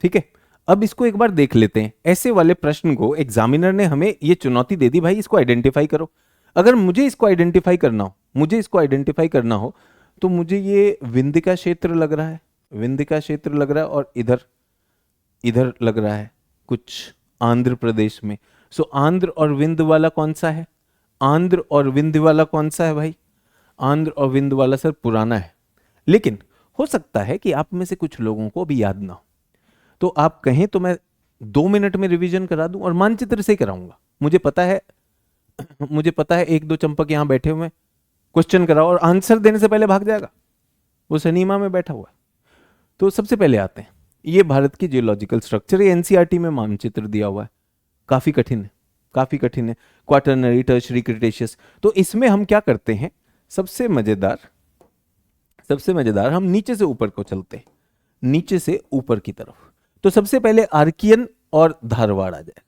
A: ठीक है। अब इसको एक बार देख लेते हैं। ऐसे वाले प्रश्न को एग्जामिनर ने हमें ये चुनौती दे दी, भाई इसको आइडेंटिफाई करो। अगर मुझे इसको आइडेंटिफाई करना हो, मुझे इसको आइडेंटिफाई करना हो, तो मुझे ये विंध्य का क्षेत्र लग रहा है, विंध्य का क्षेत्र लग रहा है, और इधर इधर लग रहा है कुछ आंध्र प्रदेश में। सो आंध्र और विंध्य वाला कौन सा है? आंध्र और विंध्य वाला कौन सा है भाई? आंध्र और विंध्य वाला सर पुराना है। लेकिन हो सकता है कि आप में से कुछ लोगों को भी याद ना हो, तो आप कहें तो मैं 2 मिनट में रिवीजन करा दूं, और मानचित्र से कराऊंगा। मुझे पता है, मुझे पता है एक दो चंपक यहां बैठे हुए हैं, क्वेश्चन कराओ और आंसर देने से पहले भाग जाएगा, वो सनीमा में बैठा हुआ है। तो सबसे पहले आते हैं, ये भारत की जियोलॉजिकल स्ट्रक्चर, ये एनसीईआरटी में मानचित्र दिया हुआ है, काफी कठिन है, काफी कठिन है। Quaternary, tertiary, Cretaceous. तो इसमें हम क्या करते हैं? सबसे मजेदार, सबसे मजेदार, हम नीचे से ऊपर को चलते हैं, नीचे से ऊपर की तरफ। तो सबसे पहले आर्कियन और धारवाड़ आ जाए,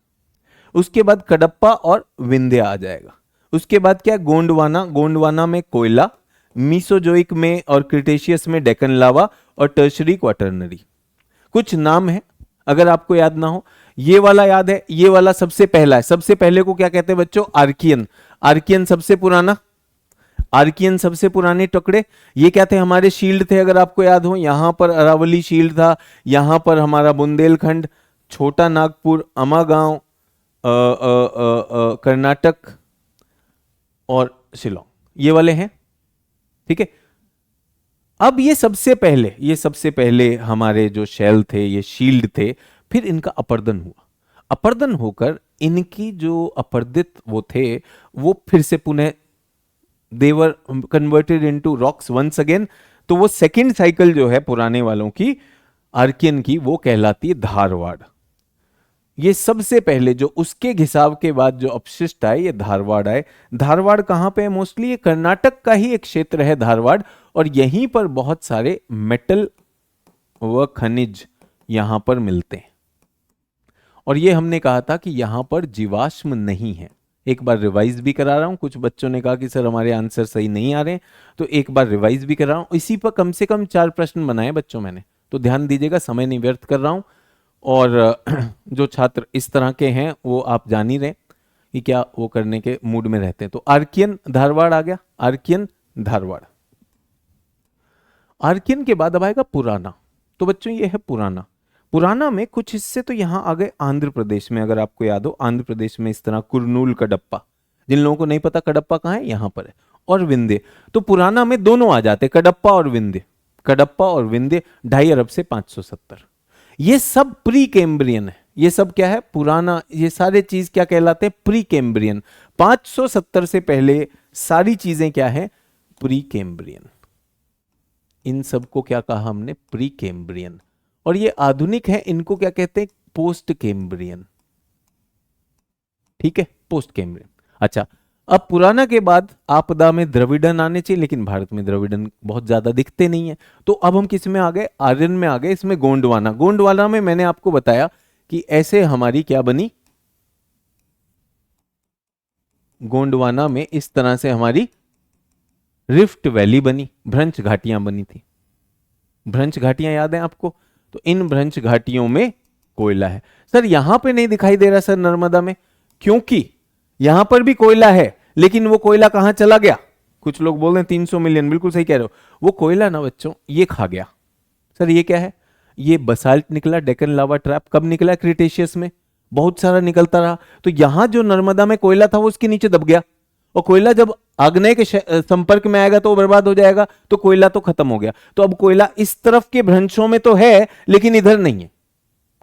A: उसके बाद कडप्पा और विंध्या आ जाएगा। उसके बाद क्या? गोंडवाना, गोंडवाना में कोयला, मीसोजोइक में और क्रिटेशियस में डेक्कन लावा, और टर्शरी क्वाटरनरी। कुछ नाम है अगर आपको याद ना हो, ये वाला याद है, ये वाला सबसे पहला है। सबसे पहले को क्या कहते हैं बच्चों? आर्कियन। आर्कियन सबसे पुराना, आर्कियन सबसे पुराने टुकड़े। ये क्या थे? हमारे शील्ड थे, अगर आपको याद हो, यहां पर अरावली शील्ड था, यहां पर हमारा बुंदेलखंड, छोटा नागपुर, अमागांव, कर्नाटक और शिलोंग, ये वाले हैं, ठीक है। अब ये सबसे पहले, ये सबसे पहले हमारे जो शेल थे, ये शील्ड थे, फिर इनका अपर्दन हुआ। अपर्दन होकर इनकी जो अपर्दित वो थे, वो फिर से पुनः they were converted into rocks once again. तो वो सेकंड साइकिल जो है पुराने वालों की, आर्कियन की, वो कहलाती है धारवाड़। ये सबसे पहले जो उसके घिसाव के बाद जो अपशिष्ट आए, ये धारवाड़ आए। धारवाड़ कहां पे है? मोस्टली ये कर्नाटक का ही एक क्षेत्र है धारवाड़, और यहीं पर बहुत सारे मेटल व खनिज यहां पर मिलते हैं। और ये हमने कहा था कि यहां पर जीवाश्म नहीं है। एक बार रिवाइज भी करा रहा हूं, कुछ बच्चों ने कहा कि सर हमारे आंसर सही नहीं आ रहे हैं, तो एक बार रिवाइज भी करा रहा हूं। इसी पर कम से कम 4 प्रश्न बनाए बच्चों मैंने, तो ध्यान दीजिएगा, समय नहीं व्यर्थ कर रहा हूं। और जो छात्र इस तरह के हैं वो आप जान ही रहे कि क्या वो करने के मूड में रहते हैं। तो आर्कियन धारवाड़ आ गया, आर्कियन धारवाड़। आर्कियन के बाद अब आएगा पुराना। तो बच्चों ये है पुराना। पुराना में कुछ हिस्से तो यहां आ गए आंध्र प्रदेश में, अगर आपको याद हो आंध्र प्रदेश में इस तरह कुरनूल, कडप्पा, जिन लोगों को नहीं पता कडप्पा कहाँ है, यहां पर है, और विंध्य। तो पुराना में दोनों आ जाते, कडप्पा और विंध्य, कडप्पा और विंध्य, 2.5 अरब से 570। ये सब प्री कैम्ब्रियन है, ये सब क्या है, पुराना, ये सारे चीज क्या कहलाते हैं, प्री कैम्ब्रियन। 570 से पहले सारी चीजें क्या है, प्री कैम्ब्रियन। इन सबको क्या कहा हमने, प्री कैम्ब्रियन। और ये आधुनिक है, इनको क्या कहते हैं, पोस्ट कैम्ब्रियन। ठीक है, पोस्ट कैम्ब्रियन। अच्छा, अब पुराना के बाद आपदा में द्रविडन आने चाहिए, लेकिन भारत में द्रविडन बहुत ज्यादा दिखते नहीं है। तो अब हम किस में आ गए, आर्यन में आ गए। इसमें गोंडवाना, गोंडवाना में मैंने आपको बताया कि ऐसे हमारी क्या बनी, गोंडवाना में इस तरह से हमारी रिफ्ट वैली बनी, भ्रंश घाटियां बनी थी। भ्रंश घाटियां याद है आपको, तो इन भ्रंश घाटियों में कोयला है। सर यहां पे नहीं दिखाई दे रहा सर नर्मदा में, क्योंकि यहां पर भी कोयला है, लेकिन वो कोयला कहां चला गया, कुछ लोग बोल रहे हैं 300 मिलियन, बिल्कुल सही कह रहे हो, वो कोयला ना बच्चों ये खा गया। सर ये क्या है, ये बसाल्ट निकला, डेक्कन लावा ट्रैप, कब निकला, क्रिटेशियस में, बहुत सारा निकलता रहा। तो यहां जो नर्मदा में कोयला था वो उसके नीचे दब गया, और कोयला जब आग्नेय के संपर्क में आएगा तो वो बर्बाद हो जाएगा, तो कोयला तो खत्म हो गया। तो अब कोयला इस तरफ के भ्रंशों में तो है, लेकिन इधर नहीं है।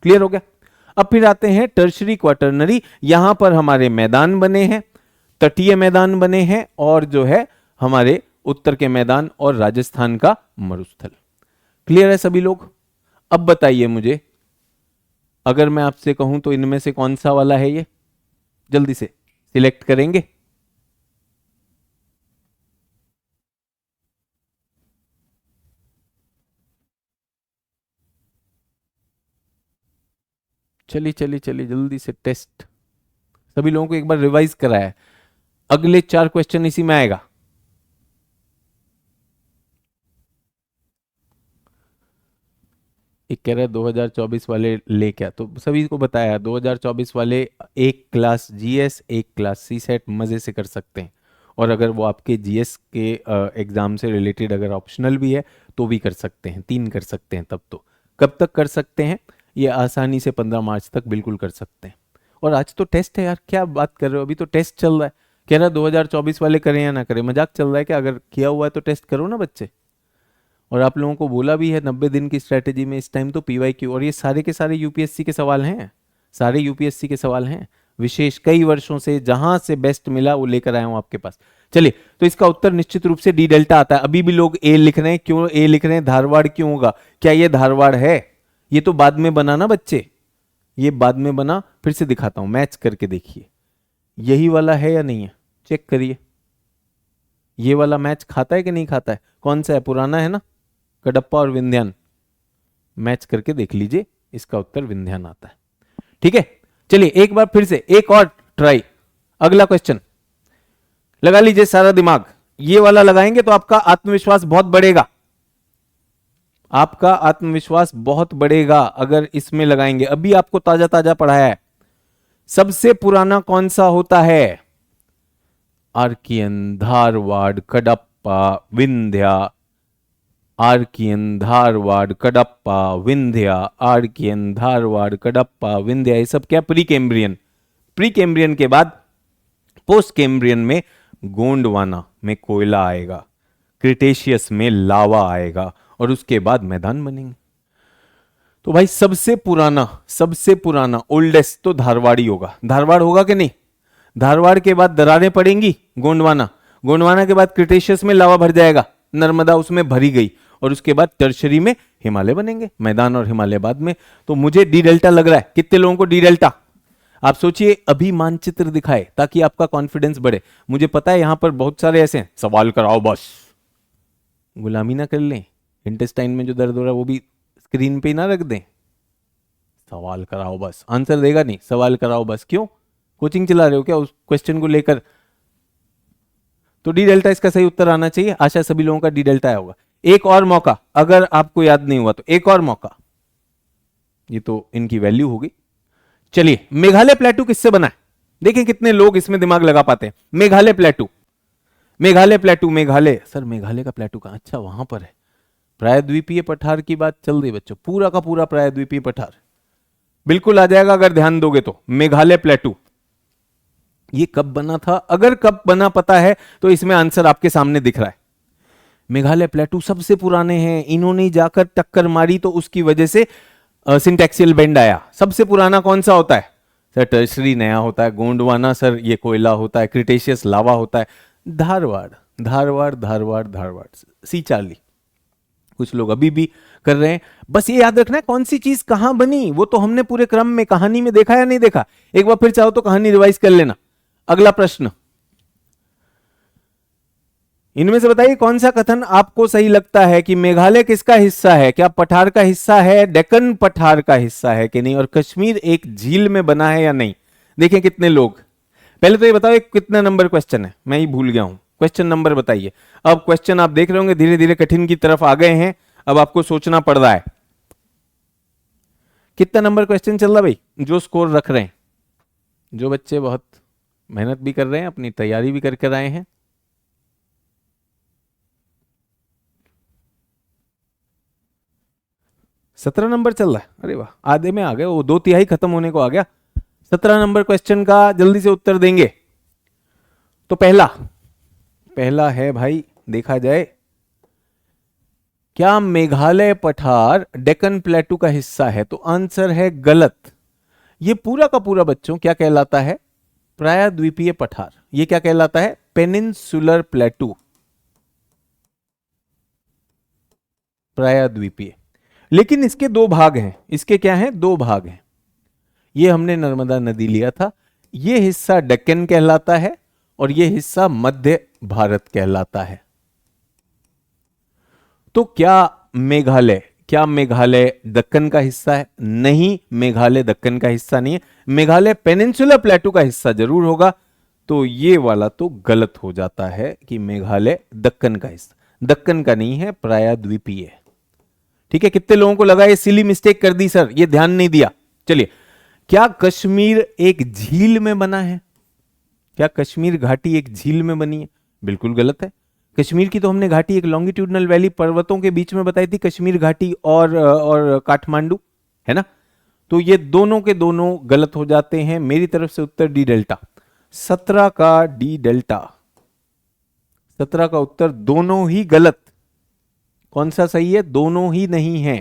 A: क्लियर हो गया। अब फिर आते हैं टर्शरी क्वाटरनरी, यहां पर हमारे मैदान बने हैं, तटीय मैदान बने हैं, और जो है हमारे उत्तर के मैदान और राजस्थान का मरुस्थल। क्लियर है सभी लोग। अब बताइए मुझे, अगर मैं आपसे कहूं तो इनमें से कौन सा वाला है ये, जल्दी से सिलेक्ट करेंगे। चलिए चलिए चलिए जल्दी से टेस्ट, सभी लोगों को एक बार रिवाइज कराया है, अगले 4 क्वेश्चन इसी में आएगा। एक कह रहा है 2024 वाले ले क्या, तो सभी को बताया 2024 वाले एक क्लास जीएस, एक क्लास सी सेट मजे से कर सकते हैं। और अगर वो आपके जीएस के एग्जाम से रिलेटेड अगर ऑप्शनल भी है तो भी कर सकते हैं, 3 कर सकते हैं। तब तो कब तक कर सकते हैं, ये आसानी से 15 मार्च तक बिल्कुल कर सकते हैं। और आज तो टेस्ट है यार, क्या बात कर रहे हो, अभी तो टेस्ट चल रहा है। कह रहा 2024 वाले करें या ना करें, मजाक चल रहा है क्या, अगर किया हुआ है तो टेस्ट करो ना बच्चे। और आप लोगों को बोला भी है 90 दिन की स्ट्रेटेजी में इस टाइम तो पीवाईक्यू, और ये सारे के सारे यूपीएससी के सवाल हैं, सारे यूपीएससी के सवाल हैं, विशेष कई वर्षों से जहां से बेस्ट मिला वो लेकर आया हूं आपके पास। चलिए, तो इसका उत्तर निश्चित रूप से डी डेल्टा आता है। अभी भी लोग ए लिख रहे हैं, क्यों ए लिख रहे हैं, धारवाड़ क्यों होगा, क्या ये धारवाड़ है, ये तो बाद में बना ना बच्चे, ये बाद में बना। फिर से दिखाता हूं, मैच करके देखिए, यही वाला है या नहीं है, चेक करिए, ये वाला मैच खाता है कि नहीं खाता है, कौन सा है, पुराना है ना, कडप्पा और विंध्यान, मैच करके देख लीजिए, इसका उत्तर विंध्यान आता है। ठीक है, चलिए एक बार फिर से एक और ट्राई, अगला क्वेश्चन लगा लीजिए सारा दिमाग, ये वाला लगाएंगे तो आपका आत्मविश्वास बहुत बढ़ेगा, आपका आत्मविश्वास बहुत बढ़ेगा अगर इसमें लगाएंगे। अभी आपको ताजा ताजा पढ़ाया है। सबसे पुराना कौन सा होता है, Archaean, Dharwar, Cuddapah, Vindhya, Archaean, Dharwar, Cuddapah, Vindhya, Archaean, Dharwar, Cuddapah, Vindhya, ये सब क्या, प्री कैम्ब्रियन। प्री कैम्ब्रियन के बाद पोस्ट कैम्ब्रियन में गोंडवाना में कोयला आएगा, क्रिटेशियस में लावा आएगा, और उसके बाद मैदान बनेंगे। तो भाई सबसे पुराना ओल्डेस्ट तो धारवाड़ी होगा, धारवाड़ होगा कि नहीं, धारवाड़ के बाद दरारें पड़ेंगी गोंडवाना, गोंडवाना के बाद क्रिटेशियस में लावा भर जाएगा, नर्मदा उसमें भरी गई, और उसके बाद टर्शरी में हिमालय बनेंगे, मैदान और हिमालय बाद में। तो मुझे डी डेल्टा लग रहा है, कितने लोगों को डी डेल्टा, आप सोचिए अभी मानचित्र दिखाए ताकि आपका कॉन्फिडेंस बढ़े। मुझे पता है यहां पर बहुत सारे ऐसे हैं, सवाल कराओ बस, गुलामी ना कर लें, इंटेस्टाइन में जो दर्द हो रहा है वो भी स्क्रीन पे ही ना रख दें, सवाल कराओ बस, आंसर देगा नहीं, सवाल कराओ बस। क्यों, कोचिंग चला रहे हो क्या उस क्वेश्चन को लेकर। तो डी डेल्टा इसका सही उत्तर आना चाहिए, आशा सभी लोगों का डी डेल्टा आया होगा। एक और मौका, अगर आपको याद नहीं हुआ तो एक और मौका। ये तो इनकी वैल्यू होगी। चलिए, मेघालय प्लेटू किससे बना है? देखिए कितने लोग इसमें दिमाग लगा पाते हैं। मेघालय प्लेटू, मेघालय प्लेटू, मेघालय, सर मेघालय का प्लेटू कहां? अच्छा वहां पर है। प्रायद्वीपीय पठार की बात चल रही बच्चों, पूरा का पूरा प्रायद्वीपीय पठार बिल्कुल आ जाएगा अगर ध्यान दोगे तो। मेघालय प्लेटू ये कब बना था? अगर कब बना पता है तो इसमें आंसर आपके सामने दिख रहा है। मेघालय प्लेटू सबसे पुराने हैं, इन्होंने जाकर टक्कर मारी तो उसकी वजह से सिंटैक्सियल बेंड आया। सबसे पुराना कौन सा होता है सर? टर्शरी नया होता है। गोंडवाना सर ये कोयला होता है। क्रिटेशियस लावा होता है। धारवाड़, धारवाड़, धारवाड़, धारवाड़, सी चार्ली। कुछ लोग अभी भी कर रहे हैं। बस ये याद रखना है कौन सी चीज कहां बनी, वो तो हमने पूरे क्रम में कहानी में देखा या नहीं देखा। एक बार फिर चाहो तो कहानी रिवाइज कर लेना। अगला प्रश्न, इनमें से बताइए कौन सा कथन आपको सही लगता है कि मेघालय किसका हिस्सा है? क्या पठार का हिस्सा है, डेक्कन पठार का हिस्सा है कि नहीं, और कश्मीर एक झील में बना है या नहीं? देखिए कितने लोग। पहले तो ये बताओ कितना नंबर क्वेश्चन है, मैं ही भूल गया हूं। क्वेश्चन नंबर बताइए। अब क्वेश्चन आप देख रहे होंगे धीरे धीरे कठिन की तरफ आ गए हैं, अब आपको सोचना पड़ रहा है। कितना नंबर क्वेश्चन चल रहा भाई? जो स्कोर रख रहे हैं, जो बच्चे बहुत मेहनत भी कर रहे हैं, अपनी तैयारी भी करके आए हैं। सत्रह नंबर चल रहा है। अरे वाह, आधे में आ गए, वो 2/3 खत्म होने को आ गया। 17 नंबर क्वेश्चन का जल्दी से उत्तर देंगे। तो पहला है भाई, देखा जाए, क्या मेघालय पठार डेक्कन प्लेटू का हिस्सा है? तो आंसर है गलत। ये पूरा का पूरा बच्चों क्या कहलाता है? प्रायद्वीपीय पठार। ये क्या कहलाता है? पेनिनसुलर प्लेटू, प्रायद्वीपीय। लेकिन इसके दो भाग हैं। इसके क्या हैं? दो भाग हैं। ये हमने नर्मदा नदी लिया था। ये हिस्सा डेक्कन कहलाता है और ये हिस्सा मध्य भारत कहलाता है। तो क्या मेघालय दक्कन का हिस्सा है? नहीं, मेघालय दक्कन का हिस्सा नहीं है। मेघालय पेनिनसुलर प्लेटू का हिस्सा जरूर होगा। तो ये वाला तो गलत हो जाता है कि मेघालय दक्कन का हिस्सा, दक्कन का नहीं है, प्रायद्वीपीय है। ठीक है, कितने लोगों को लगा ये सिली मिस्टेक कर दी सर, ये ध्यान नहीं दिया। चलिए, क्या कश्मीर एक झील में बना है? क्या कश्मीर घाटी एक झील में बनी है? बिल्कुल गलत है। कश्मीर की तो हमने घाटी एक लॉन्गिट्यूडनल वैली पर्वतों के बीच में बताई थी, कश्मीर घाटी और काठमांडू, है ना। तो ये दोनों के दोनों गलत हो जाते हैं। मेरी तरफ से उत्तर डी डेल्टा, 17 का डी डेल्टा, 17 का उत्तर दोनों ही गलत। कौन सा सही है? दोनों ही नहीं है।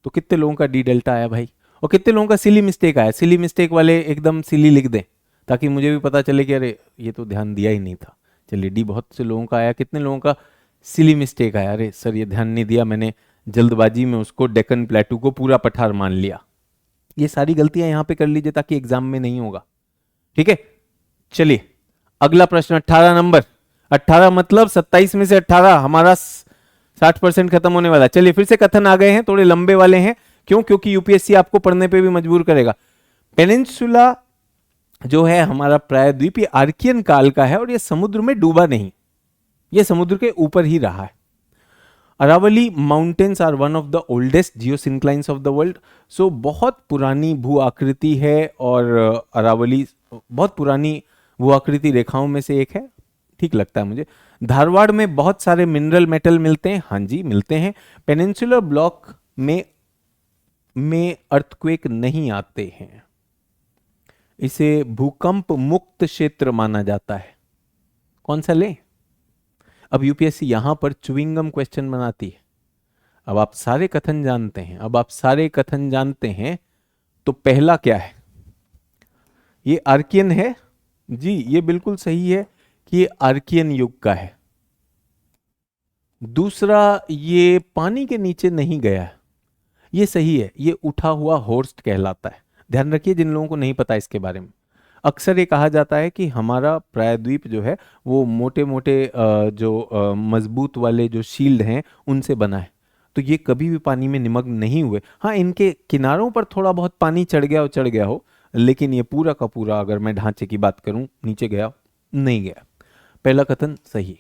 A: तो कितने लोगों का डी डेल्टा आया भाई, और कितने लोगों का सिली मिस्टेक आया? सिली मिस्टेक वाले एकदम सिली लिख दें ताकि मुझे भी पता चले कि अरे ये तो ध्यान दिया ही नहीं था। चलिए, डी बहुत से लोगों का आया। कितने लोगों का सिली मिस्टेक आया? अरे सर ये ध्यान नहीं दिया मैंने, जल्दबाजी में उसको डेक्कन प्लेटू को पूरा पठार मान लिया। ये सारी गलतियां यहां पे कर लीजिए ताकि एग्जाम में नहीं होगा। ठीक है, चलिए अगला प्रश्न 18 नंबर। 18 मतलब 27 में से 18, हमारा 60% खत्म होने वाला। चलिए फिर से कथन आ गए हैं, थोड़े लंबे वाले हैं। क्यों? क्योंकि यूपीएससी आपको पढ़ने पे भी मजबूर करेगा। पेनिनसुला जो है हमारा प्रायद्वीप, ये आर्कियन काल का है और ये समुद्र में डूबा नहीं, ये समुद्र के ऊपर ही रहा है। Aravalli mountains are one of the oldest geosynclines of the world. So बहुत पुरानी भू आकृति है और अरावली बहुत पुरानी भू आकृति रेखाओं में से एक है। ठीक लगता है मुझे। धारवाड़ में बहुत सारे मिनरल मेटल मिलते हैं। हाँ जी मिलते हैं। पेनिनसुलर ब्लॉक में अर्थक्वेक नहीं आते हैं। इसे भूकंप मुक्त क्षेत्र माना जाता है। कौन सा ले? अब यूपीएससी यहां पर च्युइंगम क्वेश्चन बनाती है। अब आप सारे कथन जानते हैं, तो पहला क्या है? ये आर्कियन है जी, ये बिल्कुल सही है कि ये आर्कियन युग का है। दूसरा, ये पानी के नीचे नहीं गया है, ये सही है, ये उठा हुआ होर्स्ट कहलाता है। ध्यान रखिए जिन लोगों को नहीं पता इसके बारे में, अक्सर ये कहा जाता है कि हमारा प्रायद्वीप जो है वो मोटे मोटे जो मजबूत वाले जो शील्ड हैं उनसे बना है। तो ये कभी भी पानी में निमग्न नहीं हुए। हाँ, इनके किनारों पर थोड़ा बहुत पानी चढ़ गया हो, लेकिन ये पूरा का पूरा, अगर मैं ढांचे की बात करूं, नीचे गया नहीं गया। पहला कथन सही।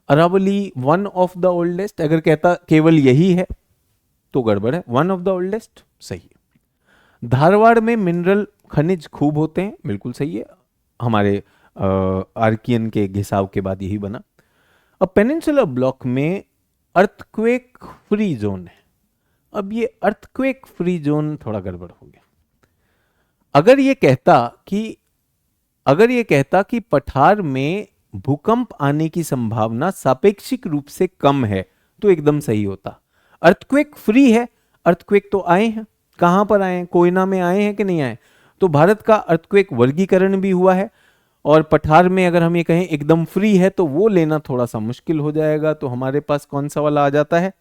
A: Aravalli one of the oldest, अगर कहता केवल यही है तो गड़बड़ है, वन ऑफ द ओल्डेस्ट सही है। धारवाड़ में मिनरल खनिज खूब होते हैं, बिल्कुल सही है, हमारे आर्कियन के घिसाव के बाद यही बना। अब पेनिनसुलर ब्लॉक में अर्थक्वेक फ्री जोन है। अब ये अर्थक्वेक फ्री जोन थोड़ा गड़बड़ हो गया। अगर ये कहता कि पठार में भूकंप आने की संभावना सापेक्षिक रूप से कम है तो एकदम सही होता। अर्थक्वेक फ्री है, अर्थक्वेक तो आए हैं, कहां पर आए हैं, कोयना में आए हैं कि नहीं आए, तो भारत का अर्थक्वेक वर्गीकरण भी हुआ है। और पठार में अगर हम ये कहें एकदम फ्री है तो वो लेना थोड़ा सा मुश्किल हो जाएगा। तो हमारे पास कौन सा वाला आ जाता है,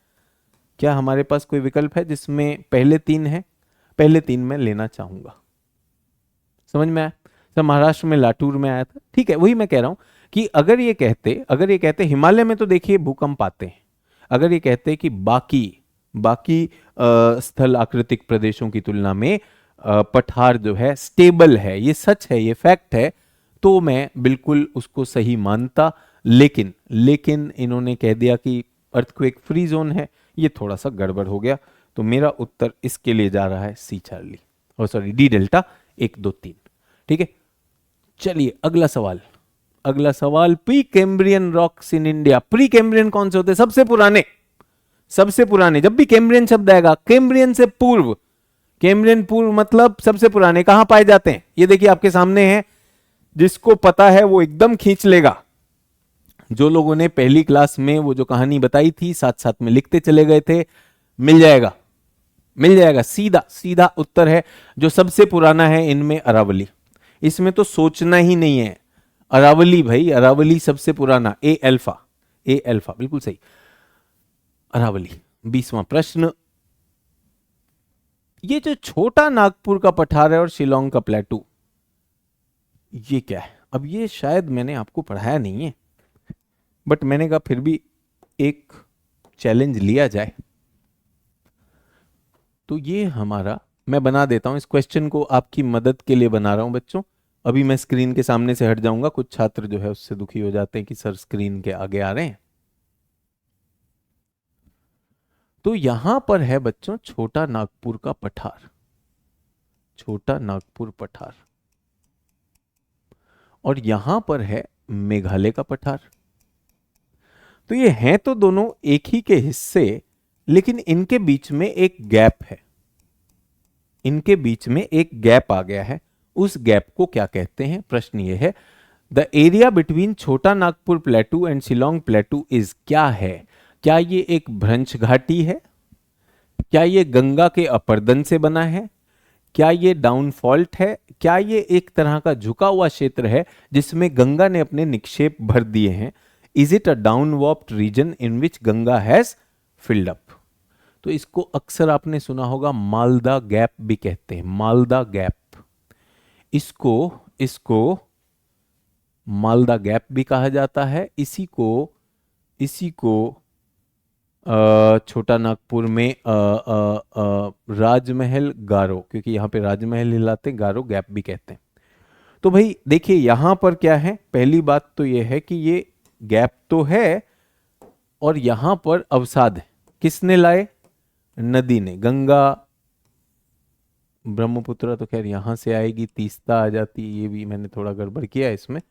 A: क्या हमारे पास कोई विकल्प है जिसमें पहले तीन है? पहले तीन में लेना चाहूंगा। समझ में आया? सर महाराष्ट्र में लातूर में आया था, ठीक है, वही मैं कह रहा हूं कि अगर ये कहते हिमालय में तो देखिए भूकंप आते हैं, अगर ये कहते कि बाकी स्थल आकृतिक प्रदेशों की तुलना में पठार जो है स्टेबल है, ये सच है, ये फैक्ट है, तो मैं बिल्कुल उसको सही मानता। लेकिन इन्होंने कह दिया कि अर्थक्वेक फ्री जोन है, ये थोड़ा सा गड़बड़ हो गया। तो मेरा उत्तर इसके लिए जा रहा है सी चार्ली, और सॉरी डी डेल्टा 1 2 3। ठीक है, चलिए अगला सवाल pre Cambrian rocks in India. Pre Cambrian कौन से होते हैं? सबसे पुराने। जब भी कैम्ब्रियन शब्द आएगा, कैम्ब्रियन से पूर्व, कैम्ब्रियन पूर्व मतलब सबसे पुराने कहां पाए जाते हैं? ये देखिए आपके सामने है, जिसको पता है वो एकदम खींच लेगा। जो लोगों ने पहली क्लास में वो जो कहानी बताई थी साथ साथ में लिखते चले गए थे, मिल जाएगा। सीधा उत्तर है जो सबसे पुराना है इनमें, अरावली। इसमें तो सोचना ही नहीं है, अरावली भाई, अरावली सबसे पुराना। ए अल्फा बिल्कुल सही, अरावली। 20वां प्रश्न, ये जो छोटा नागपुर का पठार है और शिलोंग का प्लेटू, ये क्या है? अब ये शायद मैंने आपको पढ़ाया नहीं है, बट मैंने कहा फिर भी एक चैलेंज लिया जाए। तो ये हमारा, मैं बना देता हूं इस क्वेश्चन को, आपकी मदद के लिए बना रहा हूं बच्चों। अभी मैं स्क्रीन के सामने से हट जाऊंगा, कुछ छात्र जो है उससे दुखी हो जाते हैं कि सर स्क्रीन के आगे आ रहे हैं। तो यहां पर है बच्चों छोटा नागपुर का पठार, और यहां पर है मेघालय का पठार। तो ये हैं तो दोनों एक ही के हिस्से, लेकिन इनके बीच में एक गैप आ गया है। उस गैप को क्या कहते हैं? प्रश्न ये है, द एरिया बिटवीन छोटा नागपुर प्लेटू एंड शिलोंग प्लेटू इज, क्या है? क्या ये एक भ्रंश घाटी है? क्या ये गंगा के अपर्दन से बना है? क्या ये डाउन फॉल्ट है? क्या ये एक तरह का झुका हुआ क्षेत्र है जिसमें गंगा ने अपने निक्षेप भर दिए हैं? Is it a down warped region in which Ganga has filled up? तो इसको अक्सर आपने सुना होगा मालदा गैप भी कहते हैं, मालदा गैप। इसको मालदा गैप भी कहा जाता है। इसी को छोटा नागपुर में राजमहल गारो, क्योंकि यहाँ पे राजमहल हिलाते, गारो गैप भी कहते हैं। तो भाई देखिए यहां पर क्या है, पहली बात तो यह है कि ये गैप तो है और यहां पर अवसाद है। किसने लाए? नदी ने। गंगा ब्रह्मपुत्र तो खैर यहां से आएगी, तीस्ता आ जाती, ये भी मैंने थोड़ा गड़बड़ किया इसमें।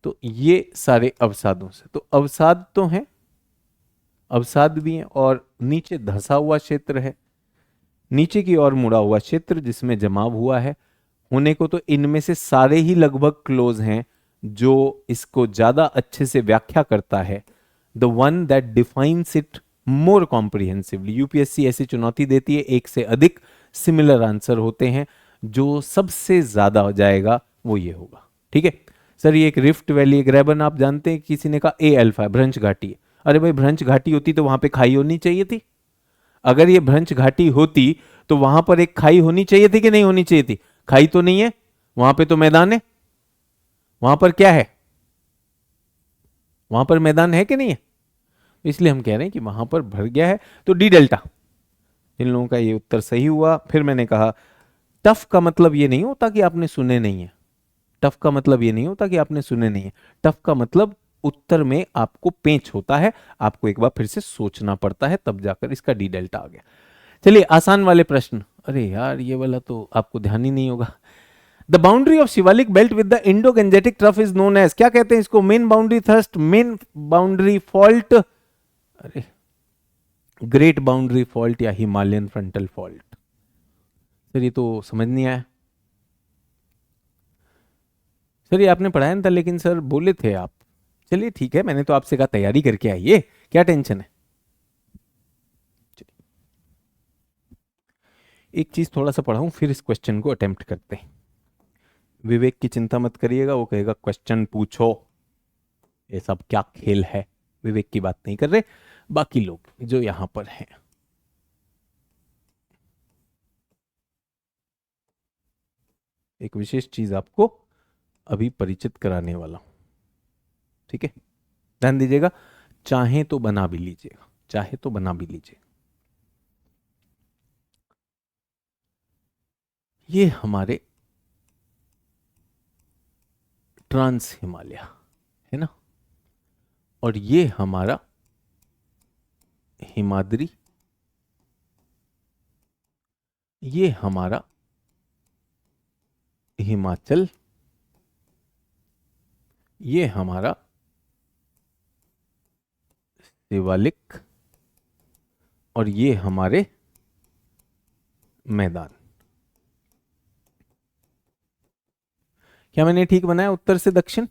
A: तो ये सारे अवसादों से, तो अवसाद तो हैं, अवसाद भी हैं, और नीचे धंसा हुआ क्षेत्र है, नीचे की ओर मुड़ा हुआ क्षेत्र जिसमें जमाव हुआ है। होने को तो इनमें से सारे ही लगभग क्लोज हैं। जो इसको ज्यादा अच्छे से व्याख्या करता है, the one that defines it more comprehensively, UPSC ऐसी चुनौती देती है, एक से अधिक सिमिलर आंसर होते हैं, जो सबसे ज्यादा हो जाएगा वो ये होगा। ठीक है सर, ये एक रिफ्ट वैली, एक रेबन, आप जानते हैं, किसी ने कहा ए अल्फा भ्रंश घाटी। अरे भाई भ्रंश घाटी होती तो वहां पे खाई होनी चाहिए थी। अगर ये भ्रंश घाटी होती तो वहां पर एक खाई होनी चाहिए थी कि नहीं होनी चाहिए थी? खाई तो नहीं है, वहां पे तो मैदान है। वहां पर क्या है? वहां पर मैदान है कि नहीं है? इसलिए हम कह रहे हैं कि वहां पर भर गया है। तो डी डेल्टा, इन लोगों का ये उत्तर सही हुआ। फिर मैंने कहा टफ का मतलब ये नहीं होता कि आपने सुने नहीं है, टफ का मतलब ये नहीं होता कि आपने सुने नहीं है, टफ का मतलब उत्तर में आपको पेंच होता है, आपको एक बार फिर से सोचना पड़ता है, तब जाकर इसका डी डेल्टा आ गया। चलिए आसान वाले प्रश्न, अरे यार ये वाला तो आपको ध्यान ही नहीं होगा। The boundary of Shivalik belt with the Indo Gangetic trough is known as, क्या कहते हैं इसको? Main boundary thrust, main boundary fault, अरे ग्रेट बाउंड्री फॉल्ट या हिमालयन फ्रंटल फॉल्ट। सर ये तो समझ नहीं आया। सर ये आपने पढ़ाया ना था, लेकिन सर बोले थे आप। चलिए ठीक है, मैंने तो आपसे कहा तैयारी करके आइए, क्या टेंशन है। एक चीज थोड़ा सा पढ़ाऊं फिर इस क्वेश्चन को अटेम्प्ट करते हैं। विवेक की चिंता मत करिएगा, वो कहेगा क्वेश्चन पूछो, ये सब क्या खेल है। विवेक की बात नहीं कर रहे, बाकी लोग जो यहां पर हैं। एक विशेष चीज आपको अभी परिचित कराने वाला हूं, ठीक है, ध्यान दीजिएगा। चाहे तो बना भी लीजिएगा, चाहे तो बना भी लीजिए। ये हमारे ट्रांस हिमालय है ना, और ये हमारा हिमाद्री, ये हमारा हिमाचल, ये हमारा शिवालिक, और ये हमारे मैदान। क्या मैंने ठीक बनाया उत्तर से दक्षिण?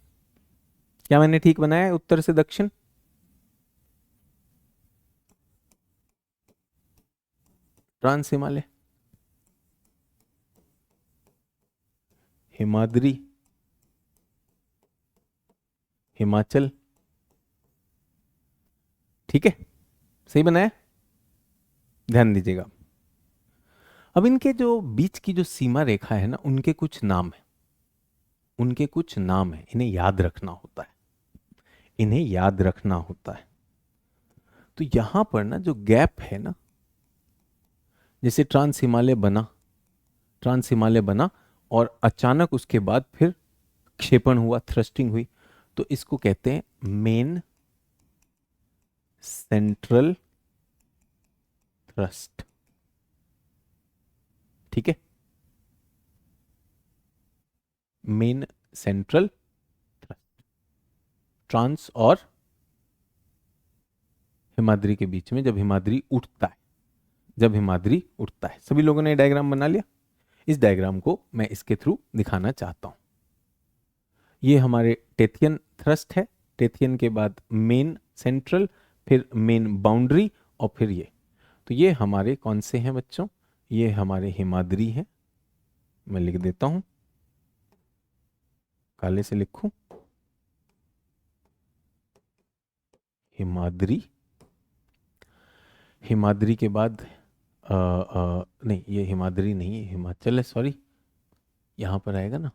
A: क्या मैंने ठीक बनाया उत्तर से दक्षिण? ट्रांस हिमालय, हिमाद्री, हिमाचल, ठीक है, सही बनाया, ध्यान दीजिएगा। अब इनके जो बीच की जो सीमा रेखा है ना, उनके कुछ नाम है, उनके कुछ नाम है, इन्हें याद रखना होता है, इन्हें याद रखना होता है। तो यहां पर ना जो गैप है ना, जैसे ट्रांस हिमालय बना, ट्रांस हिमालय बना और अचानक उसके बाद फिर क्षेपण हुआ, थ्रस्टिंग हुई, तो इसको कहते हैं मेन सेंट्रल थ्रस्ट, ठीक है, मेन सेंट्रल थ्रस्ट। ट्रांस और हिमाद्री के बीच में जब हिमाद्री उठता है, जब हिमाद्री उठता है। सभी लोगों ने डायग्राम बना लिया? इस डायग्राम को मैं इसके थ्रू दिखाना चाहता हूं। ये हमारे टेथियन थ्रस्ट है, टेथियन के बाद मेन सेंट्रल, फिर मेन बाउंड्री, और फिर ये। तो ये हमारे कौन से हैं बच्चों? ये हमारे हिमाद्री हैं। मैं लिख देता हूं, काले से लिखूं, हिमाद्री। हिमाद्री के बाद नहीं, ये हिमाद्री नहीं है, हिमाचल है, सॉरी, यहां पर आएगा ना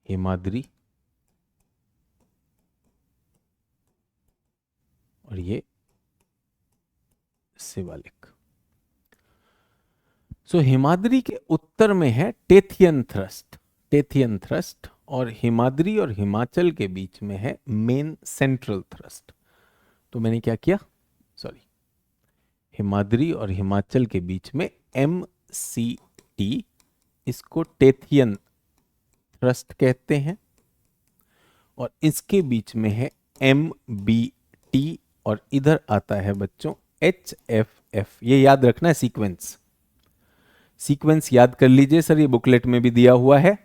A: हिमाद्री, और ये शिवालिक। सो हिमाद्री के उत्तर में है टेथियन थ्रस्ट, टेथियन थ्रस्ट, और हिमाद्री और हिमाचल के बीच में है मेन सेंट्रल थ्रस्ट। तो मैंने क्या किया, सॉरी, हिमाद्री और हिमाचल के बीच में MCT, इसको टेथियन थ्रस्ट कहते हैं, और इसके बीच में है MBT, और इधर आता है बच्चों HFF। ये याद रखना है, सीक्वेंस, सीक्वेंस याद कर लीजिए। सर ये बुकलेट में भी दिया हुआ है,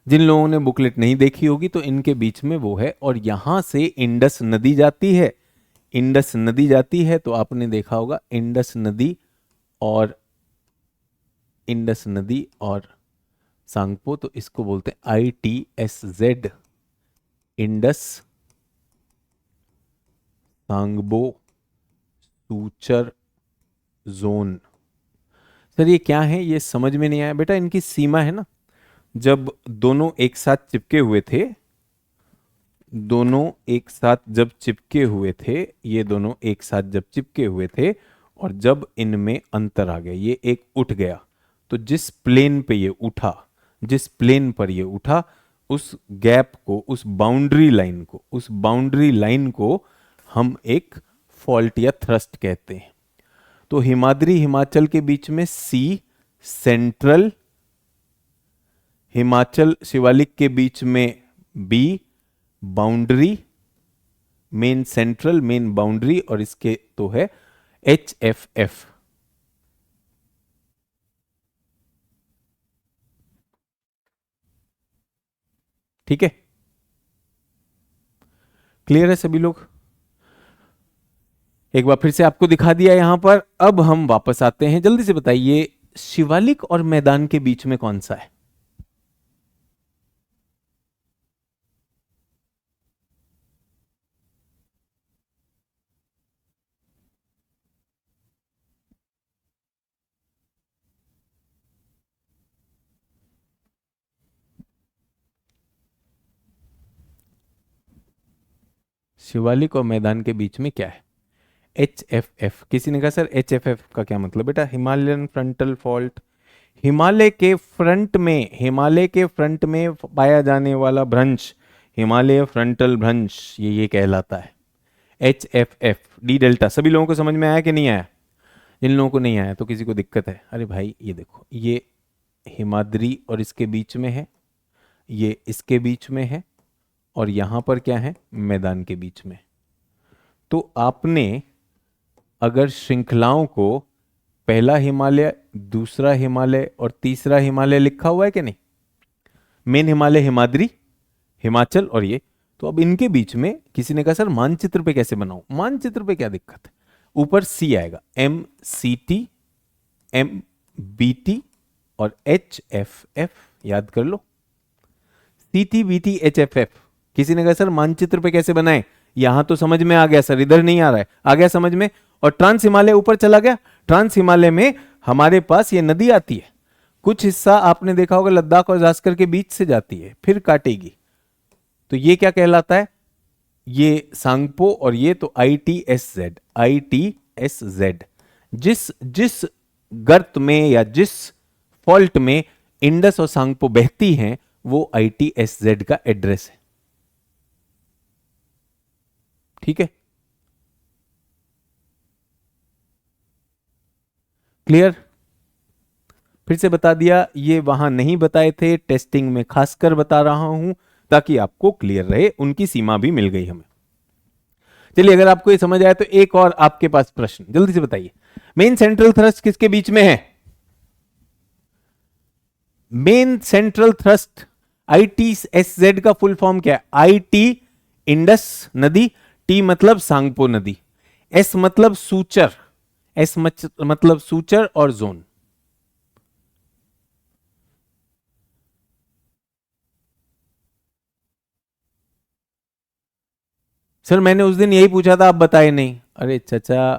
A: जिन लोगों ने बुकलेट नहीं देखी होगी तो इनके बीच में वो है, और यहां से इंडस नदी जाती है, इंडस नदी जाती है, तो आपने देखा होगा इंडस नदी और इंडस नदी और सांगपो, तो इसको बोलते हैं ITSZ, Indus Tsangpo suture zone. Sir ये क्या है, ये समझ में नहीं आया बेटा। इनकी सीमा है ना, जब दोनों एक साथ चिपके हुए थे, दोनों एक साथ जब चिपके हुए थे, ये दोनों एक साथ जब चिपके हुए थे, और जब इनमें अंतर आ गया, ये एक उठ गया, तो जिस प्लेन पे ये उठा, जिस प्लेन पर ये उठा, उस गैप को, उस बाउंड्री लाइन को हम एक फॉल्ट या थ्रस्ट कहते हैं। तो हिमाद्री हिमाचल के बीच में सी सेंट्रल, हिमाचल शिवालिक के बीच में B boundary, main central main boundary, और इसके तो है एच एफ एफ। ठीक है, क्लियर है सभी लोग? एक बार फिर से आपको दिखा दिया यहां पर। अब हम वापस आते हैं, जल्दी से बताइए शिवालिक और मैदान के बीच में कौन सा है? शिवालिक और मैदान के बीच में क्या है? H F F. किसी ने कहा सर एच एफ एफ का क्या मतलब? बेटा हिमालयन फ्रंटल फॉल्ट। हिमालय के फ्रंट में पाया जाने वाला भ्रंश हिमालय फ्रंटल भ्रंश, ये कहलाता है H F F. D delta सभी लोगों को समझ में आया कि नहीं आया? जिन लोगों को नहीं आया तो किसी को दिक्कत है? अरे भाई ये देखो, ये हिमाद्री और इसके बीच में है, ये इसके बीच में है, और यहां पर क्या है? मैदान के बीच में। तो आपने अगर श्रृंखलाओं को पहला हिमालय, दूसरा हिमालय और तीसरा हिमालय लिखा हुआ है कि नहीं? मेन हिमालय हिमाद्री, हिमाचल और ये, तो अब इनके बीच में किसी ने कहा सर मानचित्र पे कैसे बनाऊं? मानचित्र पे क्या दिक्कत है? ऊपर सी आएगा, M C T, M B T और एच एफ एफ, याद कर लो। C T B T H F F. किसी ने कहा सर मानचित्र पे कैसे बनाए? यहां तो समझ में आ गया सर, इधर नहीं आ रहा है। आ गया समझ में? और ट्रांस हिमालय ऊपर चला गया। ट्रांस हिमालय में हमारे पास ये नदी आती है, कुछ हिस्सा आपने देखा होगा लद्दाख और जास्कर के बीच से जाती है, फिर काटेगी। तो ये क्या कहलाता है? ये सांगपो, और ये तो I T S Z, I T S Z. जिस जिस गर्त में या जिस फॉल्ट में इंडस और सांगपो बहती हैं, वो आई टी एस जेड का एड्रेस है। ठीक है, क्लियर? फिर से बता दिया, ये वहां नहीं बताए थे, टेस्टिंग में खासकर बता रहा हूं ताकि आपको क्लियर रहे। उनकी सीमा भी मिल गई हमें। चलिए, अगर आपको ये समझ आया तो एक और आपके पास प्रश्न, जल्दी से बताइए। मेन सेंट्रल थ्रस्ट किसके बीच में है? Main central thrust I T S Z का फुल फॉर्म क्या है? आई टी इंडस नदी, टी मतलब सांगपो नदी, एस मतलब सूचर, एस मतलब सूचर और जोन। सर मैंने उस दिन यही पूछा था, आप बताए नहीं। अरे चाचा,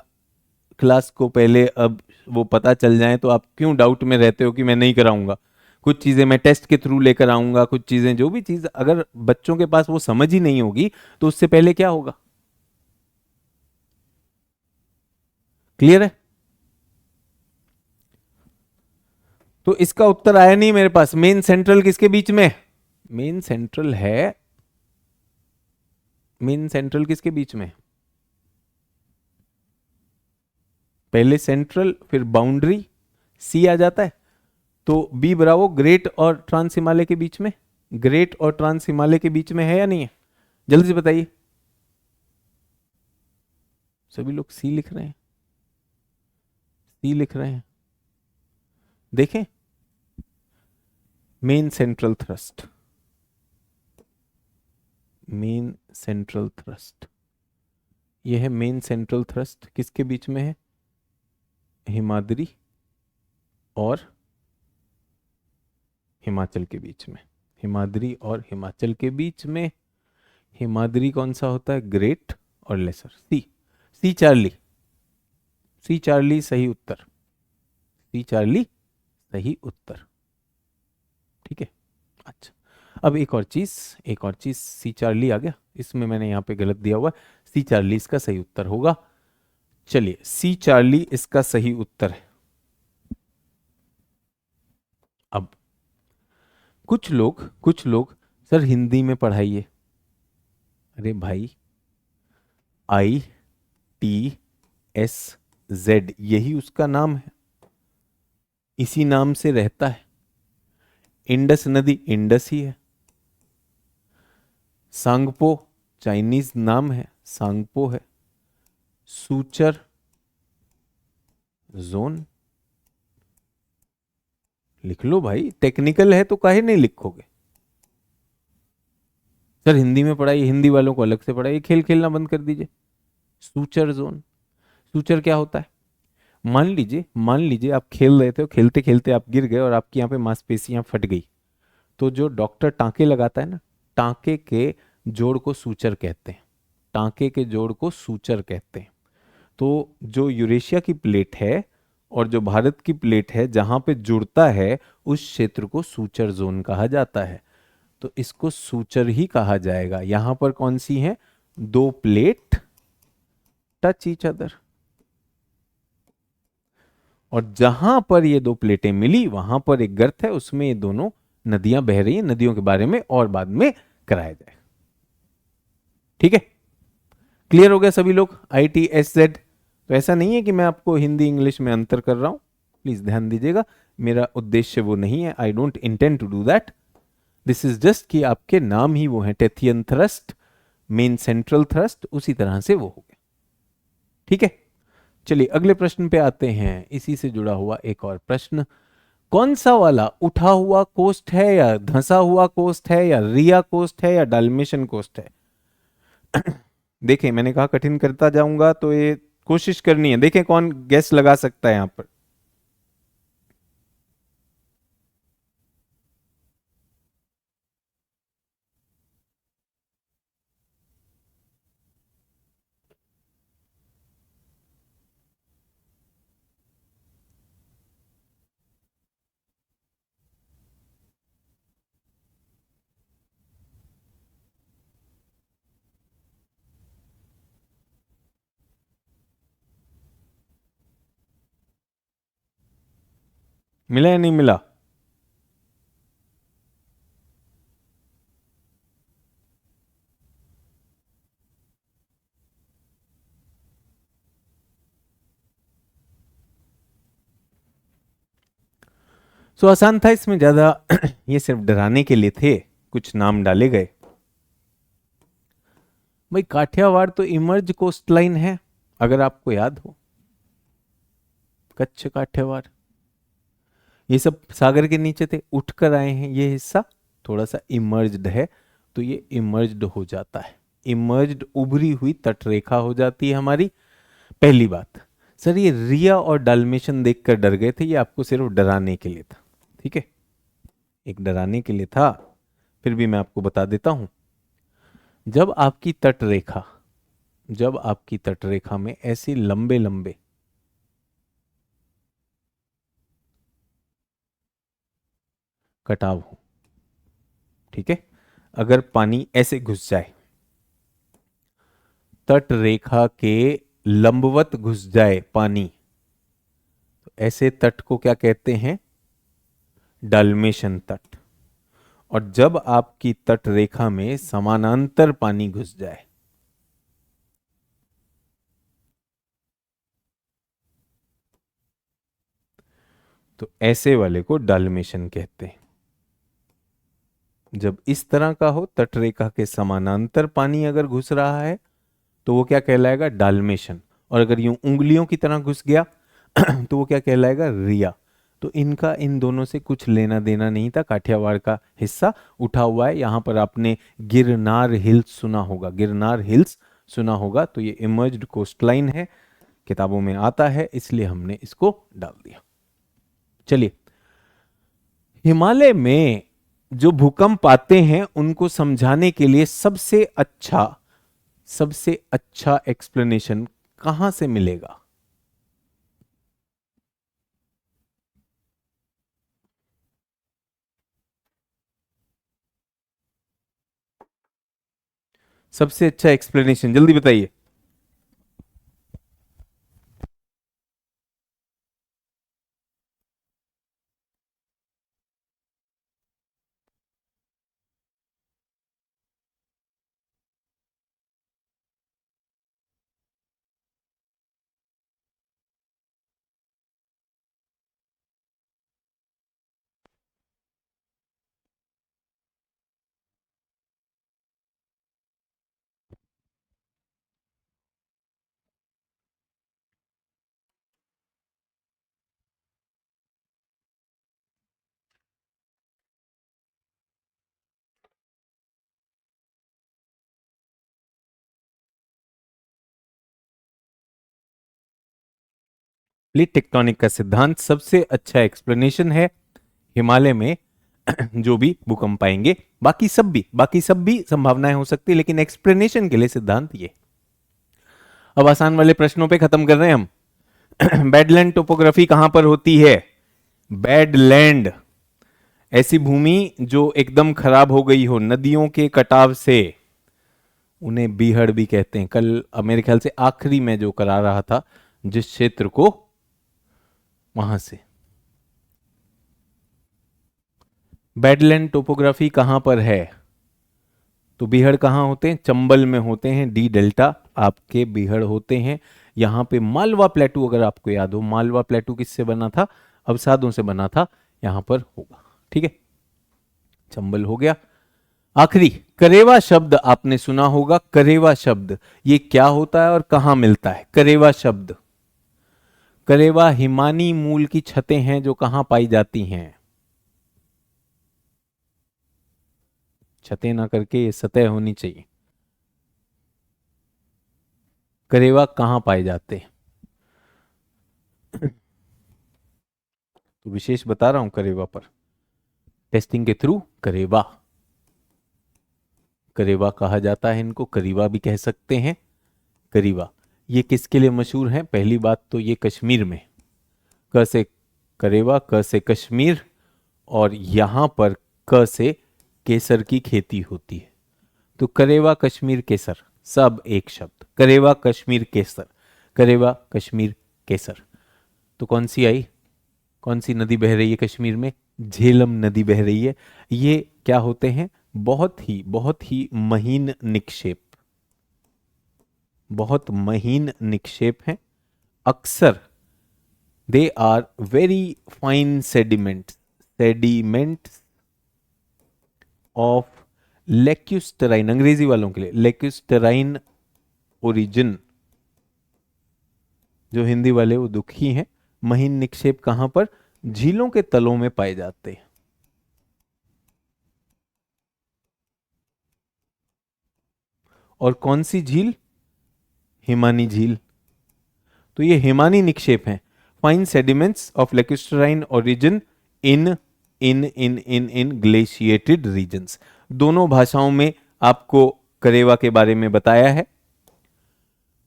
A: क्लास को पहले अब वो पता चल जाए तो आप क्यों डाउट में रहते हो कि मैं नहीं कराऊंगा? कुछ चीजें मैं टेस्ट के थ्रू लेकर आऊंगा, कुछ चीजें, जो भी चीज अगर बच्चों के पास वो समझ ही नहीं होगी तो उससे पहले क्या होगा? क्लियर है? तो इसका उत्तर आया नहीं मेरे पास। मेन सेंट्रल किसके बीच में? मेन सेंट्रल है, मेन सेंट्रल किसके बीच में? पहले सेंट्रल फिर बाउंड्री, सी आ जाता है। तो बी ब्रावो ग्रेट और ट्रांस हिमालय के बीच में, ग्रेट और ट्रांस हिमालय के बीच में है या नहीं है? जल्दी से बताइए। सभी लोग सी लिख रहे हैं, सी लिख रहे हैं। देखें, main central thrust, main central thrust, यह है मेन सेंट्रल थ्रस्ट। किसके बीच में है? हिमाद्री और हिमाचल के बीच में, हिमाद्री और हिमाचल के बीच में। हिमाद्री कौन सा होता है? ग्रेट और लेसर। सी, सी चार्ली, सी चार्ली सही उत्तर, सी चार्ली सही उत्तर। ठीक है, अच्छा। अब एक और चीज, एक और चीज, सी चार्ली आ गया, इसमें मैंने यहां पे गलत दिया हुआ है, सी चार्ली इसका सही उत्तर होगा। चलिए, सी चार्ली इसका सही उत्तर है। अब कुछ लोग सर हिंदी में पढ़ाइए। अरे भाई, ITSZ यही उसका नाम है, इसी नाम से रहता है। इंडस नदी इंडस ही है। सांगपो चाइनीज नाम है, सांगपो है। सूचर जोन, लिख लो भाई, टेक्निकल है तो काहे नहीं लिखोगे। सर हिंदी में पढ़ाइए, हिंदी वालों को अलग से पढ़ाइए, खेल खेलना बंद कर दीजिए। सूचर जोन, सूचर क्या होता है? मान लीजिए आप खेल रहे थे, खेलते खेलते आप गिर गए और आपकी यहाँ पे मांसपेशियां फट गई, तो जो डॉक्टर टांके लगाता है ना, टांके के जोड़ को सूचर कहते हैं। टांके के जोड़ को सूचर कहते हैं। तो जो यूरेशिया की प्लेट है और जो भारत की प्लेट है, जहां पे जुड़ता है उस क्षेत्र को सूचर जोन कहा जाता है। तो इसको सूचर ही कहा जाएगा। यहां पर कौन सी है? दो प्लेट टच ईच अदर, और जहां पर ये दो प्लेटें मिली वहां पर एक गर्त है, उसमें ये दोनों नदियां बह रही हैं। नदियों के बारे में और बाद में कराया जाए। ठीक है, क्लियर हो गया सभी लोग? ITSZ। तो ऐसा नहीं है कि मैं आपको हिंदी इंग्लिश में अंतर कर रहा हूं, प्लीज ध्यान दीजिएगा, मेरा उद्देश्य वो नहीं है। I don't intend to do that. This is just कि आपके नाम ही वो हैं, Tethyan thrust, main central thrust, उसी तरह से वो हो गया। ठीक है, चलिए अगले प्रश्न पे आते हैं। इसी से जुड़ा हुआ एक और प्रश्न, कौन सा वाला उठा हुआ कोस्ट है, या धंसा हुआ कोस्ट है, या रिया कोस्ट है, या डाल्मेशन कोस्ट है? देखें, मैंने कहा कठिन करता जाऊंगा, तो ये कोशिश करनी है। देखें कौन गैस लगा सकता है यहां पर। मिला या नहीं मिला? सो आसान था, इसमें ज्यादा ये सिर्फ डराने के लिए थे, कुछ नाम डाले गए। भाई काठियावाड़ तो इमर्ज कोस्ट लाइन है, अगर आपको याद हो। कच्छ, काठियावाड़, ये सब सागर के नीचे थे, उठकर आए हैं। ये हिस्सा थोड़ा सा इमर्ज्ड है, तो ये इमर्ज्ड हो जाता है। इमर्ज्ड, उभरी हुई तटरेखा हो जाती है हमारी। पहली बात। सर ये रिया और डाल्मेशन देखकर डर गए थे, ये आपको सिर्फ डराने के लिए था। ठीक है, एक डराने के लिए था, फिर भी मैं आपको बता देता हूं। जब आपकी तटरेखा, जब आपकी तटरेखा में ऐसे लंबे लंबे कटाव हो, ठीक है, अगर पानी ऐसे घुस जाए, तट रेखा के लंबवत घुस जाए पानी, तो ऐसे तट को क्या कहते हैं? डाल्मेशन तट। और जब आपकी तट रेखा में समानांतर पानी घुस जाए, तो ऐसे वाले को डाल्मेशन कहते हैं। जब इस तरह का हो, तट रेखा के समानांतर पानी अगर घुस रहा है, तो वो क्या कहलाएगा? डाल्मेशन। और अगर यूं उंगलियों की तरह घुस गया तो वो क्या कहलाएगा? रिया। तो इनका इन दोनों से कुछ लेना देना नहीं था। काठियावाड़ का हिस्सा उठा हुआ है। यहां पर आपने गिरनार हिल्स सुना होगा, गिरनार हिल्स सुना होगा, तो ये इमर्ज्ड कोस्टलाइन है, किताबों में आता है, इसलिए हमने इसको डाल दिया। चलिए, हिमालय में जो भूकंप आते हैं उनको समझाने के लिए सबसे अच्छा एक्सप्लेनेशन कहां से मिलेगा? सबसे अच्छा एक्सप्लेनेशन जल्दी बताइए। प्लेट टेक्टोनिक का सिद्धांत सबसे अच्छा एक्सप्लेनेशन है हिमालय में जो भी भूकंप आएंगे, बाकी सब भी संभावनाएं हो सकती है, लेकिन एक्सप्लेनेशन के लिए सिद्धांत ये। अब आसान वाले प्रश्नों पे खत्म कर रहे हैं हम। बैडलैंड टोपोग्राफी कहां पर होती है? बैडलैंड ऐसी भूमि जो एकदम खराब हो गई हो नदियों के कटाव से, उन्हें बीहड़ भी कहते हैं। कल मेरे ख्याल से आखिरी में जो करा रहा था जिस क्षेत्र को, वहां से। बैडलैंड टोपोग्राफी कहां पर है? तो बीहड़ कहां होते हैं? चंबल में होते हैं। डी डेल्टा आपके बीहड़ होते हैं। यहां पे मालवा प्लेटू, अगर आपको याद हो, मालवा प्लेटू किससे बना था? अवसादों से बना था। यहां पर होगा। ठीक है, चंबल हो गया। आखिरी, करेवा शब्द आपने सुना होगा। करेवा शब्द ये क्या होता है और कहां मिलता है? करेवा शब्द, करेवा हिमानी मूल की छतें हैं जो कहां पाई जाती हैं? छतें ना करके ये सतह होनी चाहिए। करेवा कहां पाए जाते हैं? तो विशेष बता रहा हूं करेवा पर, टेस्टिंग के थ्रू करेवा, करेवा कहा जाता है इनको, करीवा भी कह सकते हैं। करीवा ये किसके लिए मशहूर है? पहली बात तो ये कश्मीर में, क से करेवा, क से कश्मीर, और यहां पर क से केसर की खेती होती है। तो करेवा कश्मीर केसर, सब एक शब्द, करेवा कश्मीर केसर, करेवा कश्मीर केसर। तो कौन सी आई? कौन सी नदी बह रही है कश्मीर में? झेलम नदी बह रही है। ये क्या होते हैं? बहुत ही महीन निक्षेप, बहुत महीन निक्षेप हैं। अक्सर they are very fine sediments of lacustrine, अंग्रेजी वालों के लिए लेक्यूस्टराइन ओरिजिन, जो हिंदी वाले वो दुखी हैं। महीन निक्षेप कहां पर? झीलों के तलों में पाए जाते हैं। और कौन सी झील? हिमानी झील। तो ये हिमानी निक्षेप हैं, fine sediments of lacustrine origin in in in in in glaciated regions. दोनों भाषाओं में आपको करेवा के बारे में बताया है।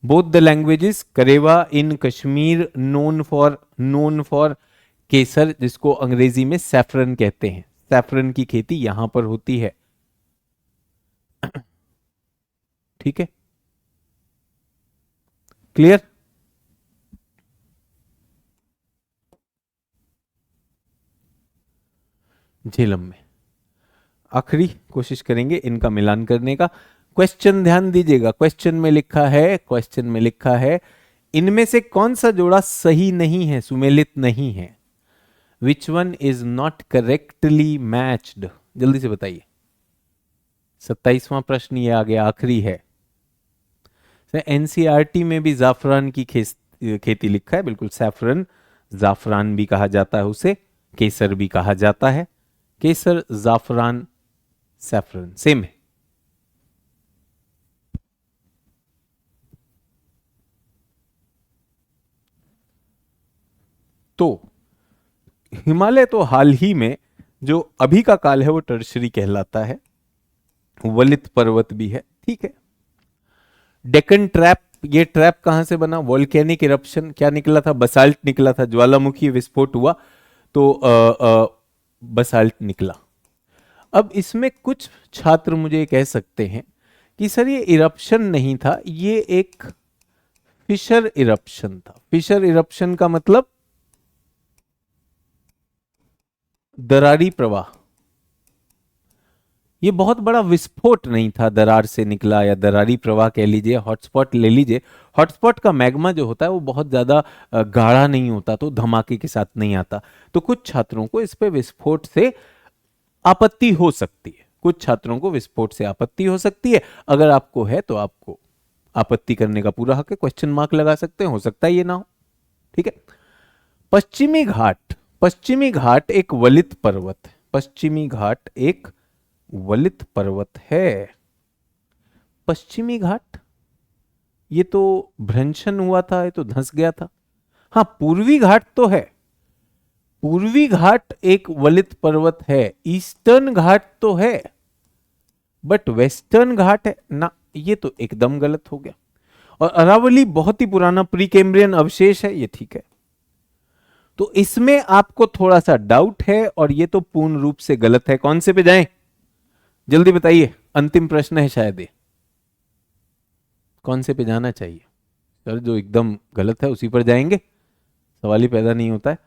A: Both the languages, Karewa in Kashmir known for kesar, जिसको अंग्रेजी में सैफरन कहते हैं। सैफरन की खेती यहां पर होती है। ठीक है, क्लियर? झेलम में आखिरी कोशिश करेंगे इनका मिलान करने का। क्वेश्चन ध्यान दीजिएगा, क्वेश्चन में लिखा है इनमें से कौन सा जोड़ा सही नहीं है, सुमेलित नहीं है? Which one is not correctly matched? जल्दी से बताइए। 27वां प्रश्न ये आ गया, आखिरी है। एनसीईआरटी में भी जाफरान की खेती लिखा है, बिल्कुल। सैफरन, जाफरान भी कहा जाता है उसे, केसर भी कहा जाता है। केसर, जाफरान, सैफरन सेम है। तो हिमालय तो हाल ही में, जो अभी का काल है वो टर्शरी कहलाता है। वलित पर्वत भी है, ठीक है। डेक्कन ट्रैप, ये ट्रैप कहां से बना? वोल्केनिक इरप्शन, क्या निकला था? बसाल्ट निकला था, ज्वालामुखी विस्फोट हुआ तो बसाल्ट निकला। अब इसमें कुछ छात्र मुझे कह सकते हैं कि सर ये इरप्शन नहीं था, ये एक फिशर इरप्शन था। फिशर इरप्शन का मतलब दरारी प्रवाह। ये बहुत बड़ा विस्फोट नहीं था, दरार से निकला या दरारी प्रवाह कह लीजिए, हॉटस्पॉट ले लीजिए। हॉटस्पॉट का मैग्मा जो होता है वो बहुत ज्यादा गाढ़ा नहीं होता, तो धमाके के साथ नहीं आता। तो कुछ छात्रों को इस पे विस्फोट से आपत्ति हो सकती है, कुछ छात्रों को विस्फोट से आपत्ति हो सकती है। अगर आपको है तो आपको आपत्ति करने का पूरा हक है, क्वेश्चन मार्क लगा सकते हैं, हो सकता है ये ना हो। ठीक है। पश्चिमी घाट, पश्चिमी घाट एक वलित पर्वत है। पश्चिमी घाट एक वलित पर्वत है। पश्चिमी घाट, ये तो भ्रंशन हुआ था, ये तो धंस गया था। हाँ, पूर्वी घाट तो है, पूर्वी घाट एक वलित पर्वत है, ईस्टर्न घाट तो है, बट वेस्टर्न घाट है ना, ये तो एकदम गलत हो गया। और अरावली बहुत ही पुराना प्री कैम्ब्रियन अवशेष है, ये ठीक है। तो इसमें आपको थोड़ा सा डाउट है और ये तो पूर्ण रूप से गलत है। कौन से पे जाएं, जल्दी बताइए, अंतिम प्रश्न है शायद ये। कौन से पे जाना चाहिए सर? जो एकदम गलत है उसी पर जाएंगे, सवाल ही पैदा नहीं होता है।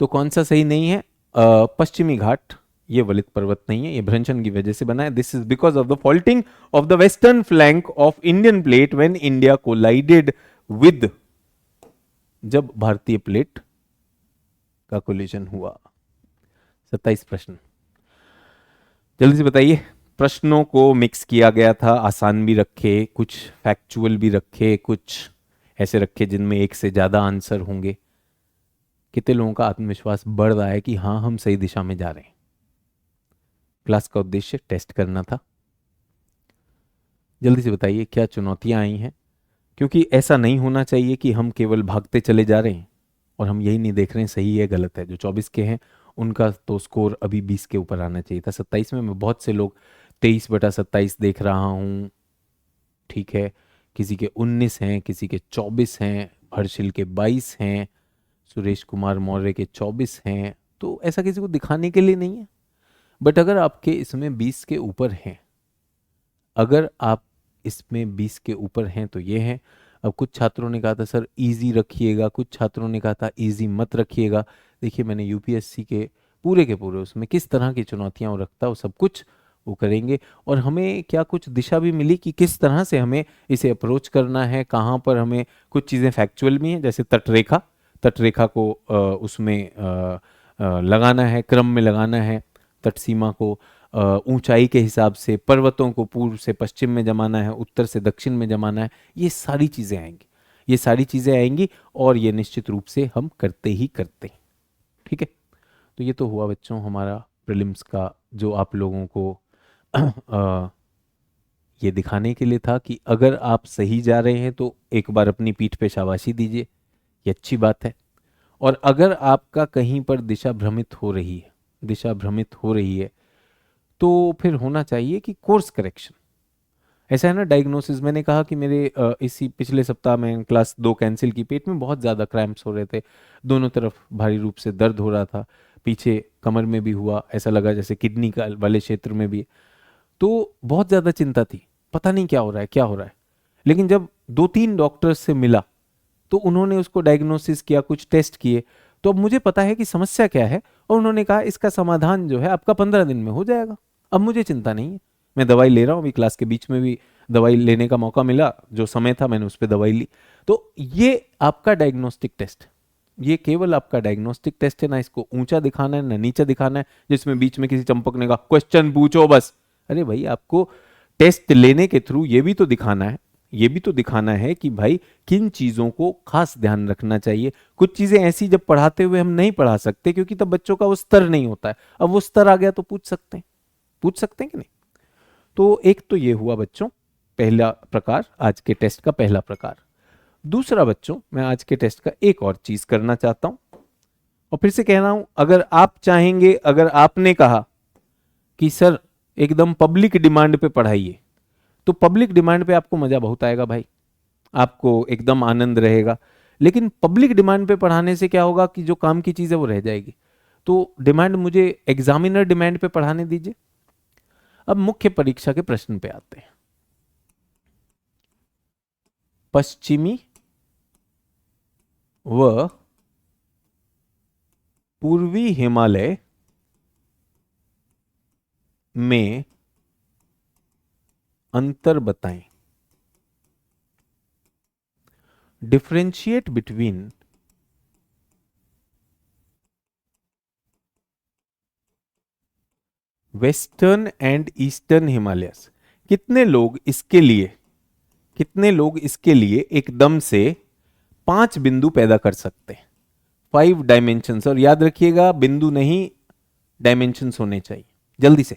A: तो कौन सा सही नहीं है? पश्चिमी घाट, ये वलित पर्वत नहीं है, ये भ्रंशन की वजह से बना है। This is because of the faulting of the western flank of Indian plate when India collided with, जब भारतीय प्लेट का कोलिजन हुआ। 27 प्रश्न, जल्दी से बताइए। प्रश्नों को मिक्स किया गया था, आसान भी रखे, कुछ फैक्चुअल भी रखे, कुछ ऐसे रखे जिनमें एक से ज्यादा आंसर होंगे। कितने लोगों का आत्मविश्वास बढ़ रहा है कि हाँ हम सही दिशा में जा रहे हैं? क्लास का उद्देश्य टेस्ट करना था। जल्दी से बताइए क्या चुनौतियां आई हैं, क्योंकि ऐसा नहीं होना चाहिए कि हम केवल भागते चले जा रहे हैं और हम यही नहीं देख रहे हैं सही है गलत है। जो 24 के हैं उनका तो स्कोर अभी 20 के ऊपर आना चाहिए था। 27 में मैं बहुत से लोग 23/27 देख रहा हूँ, ठीक है, किसी के 19 हैं, किसी के 24 हैं, हर्षिल के 22 हैं, सुरेश कुमार मौर्य के 24 हैं। तो ऐसा किसी को दिखाने के लिए नहीं है, बट अगर आपके इसमें 20 के ऊपर हैं, अगर आप इसमें 20 के ऊपर हैं तो ये हैं। अब कुछ छात्रों ने कहा था सर इजी रखिएगा, कुछ छात्रों ने कहा था इजी मत रखिएगा। देखिए मैंने यूपीएससी के पूरे उसमें किस तरह की चुनौतियां वो रखता है वो सब कुछ वो करेंगे। और हमें क्या कुछ दिशा भी मिली कि किस तरह से हमें इसे अप्रोच करना है, कहाँ पर हमें कुछ चीज़ें फैक्चुअल भी हैं, जैसे तटरेखा, तटरेखा को उसमें लगाना है, क्रम में लगाना है, तट सीमा को ऊंचाई के हिसाब से, पर्वतों को पूर्व से पश्चिम में जमाना है, उत्तर से दक्षिण में जमाना है। ये सारी चीज़ें आएंगी, ये सारी चीज़ें आएंगी और ये निश्चित रूप से हम करते ही करते हैं, ठीक है। तो ये तो हुआ बच्चों हमारा प्रीलिम्स का, जो आप लोगों को ये दिखाने के लिए था कि अगर आप सही जा रहे हैं तो एक बार अपनी पीठ पे शाबाशी दीजिए, ये अच्छी बात है। और अगर आपका कहीं पर दिशा भ्रमित हो रही है, दिशा भ्रमित हो रही है, तो फिर होना चाहिए कि कोर्स करेक्शन। ऐसा है ना, डायग्नोसिस, मैंने कहा कि मेरे इसी पिछले सप्ताह में क्लास 2 कैंसिल की, पेट में बहुत ज़्यादा क्रैम्प्स हो रहे थे, दोनों तरफ भारी रूप से दर्द हो रहा था, पीछे कमर में भी हुआ, ऐसा लगा जैसे किडनी का वाले क्षेत्र में भी। तो बहुत ज़्यादा चिंता थी, पता नहीं क्या हो रहा है क्या हो रहा है। लेकिन जब 2-3 डॉक्टर्स से मिला तो उन्होंने उसको डायग्नोसिस किया, कुछ टेस्ट किए, तो अब मुझे पता है कि समस्या क्या है। और उन्होंने कहा इसका समाधान जो है आपका 15 दिन में हो जाएगा। अब मुझे चिंता नहीं है, मैं दवाई ले रहा हूँ, अभी क्लास के बीच में भी दवाई लेने का मौका मिला, जो समय था मैंने उस पर दवाई ली। तो ये आपका डायग्नोस्टिक टेस्ट है, ये केवल आपका डायग्नोस्टिक टेस्ट है, ना इसको ऊंचा दिखाना है ना नीचा दिखाना है, जिसमें बीच में किसी चंपक ने कहा क्वेश्चन पूछो बस। अरे भाई आपको टेस्ट लेने के थ्रू ये भी तो दिखाना है, ये भी तो दिखाना है कि भाई किन चीजों को खास ध्यान रखना चाहिए। कुछ चीजें ऐसी जब पढ़ाते हुए हम नहीं पढ़ा सकते क्योंकि तब बच्चों का वो स्तर नहीं होता है, अब वो स्तर आ गया तो पूछ सकते हैं, पूछ सकते हैं कि नहीं। तो एक तो ये हुआ बच्चों पहला प्रकार, आज के टेस्ट का पहला प्रकार। दूसरा बच्चों, मैं आज के टेस्ट का एक और चीज करना चाहता हूं, और फिर से कह रहा हूं, अगर आप चाहेंगे, अगर आपने कहा कि सर एकदम पब्लिक डिमांड पे पढ़ाइए, तो पब्लिक डिमांड पे आपको मजा बहुत आएगा भाई, आपको एकदम आनंद रहेगा। लेकिन पब्लिक डिमांड पे पढ़ाने से क्या होगा कि जो काम की चीज है वो रह जाएगी। तो डिमांड मुझे एग्जामिनर डिमांड पे पढ़ाने दीजिए। अब मुख्य परीक्षा के प्रश्न पे आते हैं। पश्चिमी व पूर्वी हिमालय में अंतर बताएं। Differentiate between western and eastern Himalayas. कितने लोग इसके लिए एकदम से 5 बिंदु पैदा कर सकते हैं? 5 डायमेंशंस, और याद रखिएगा बिंदु नहीं डायमेंशंस होने चाहिए। जल्दी से,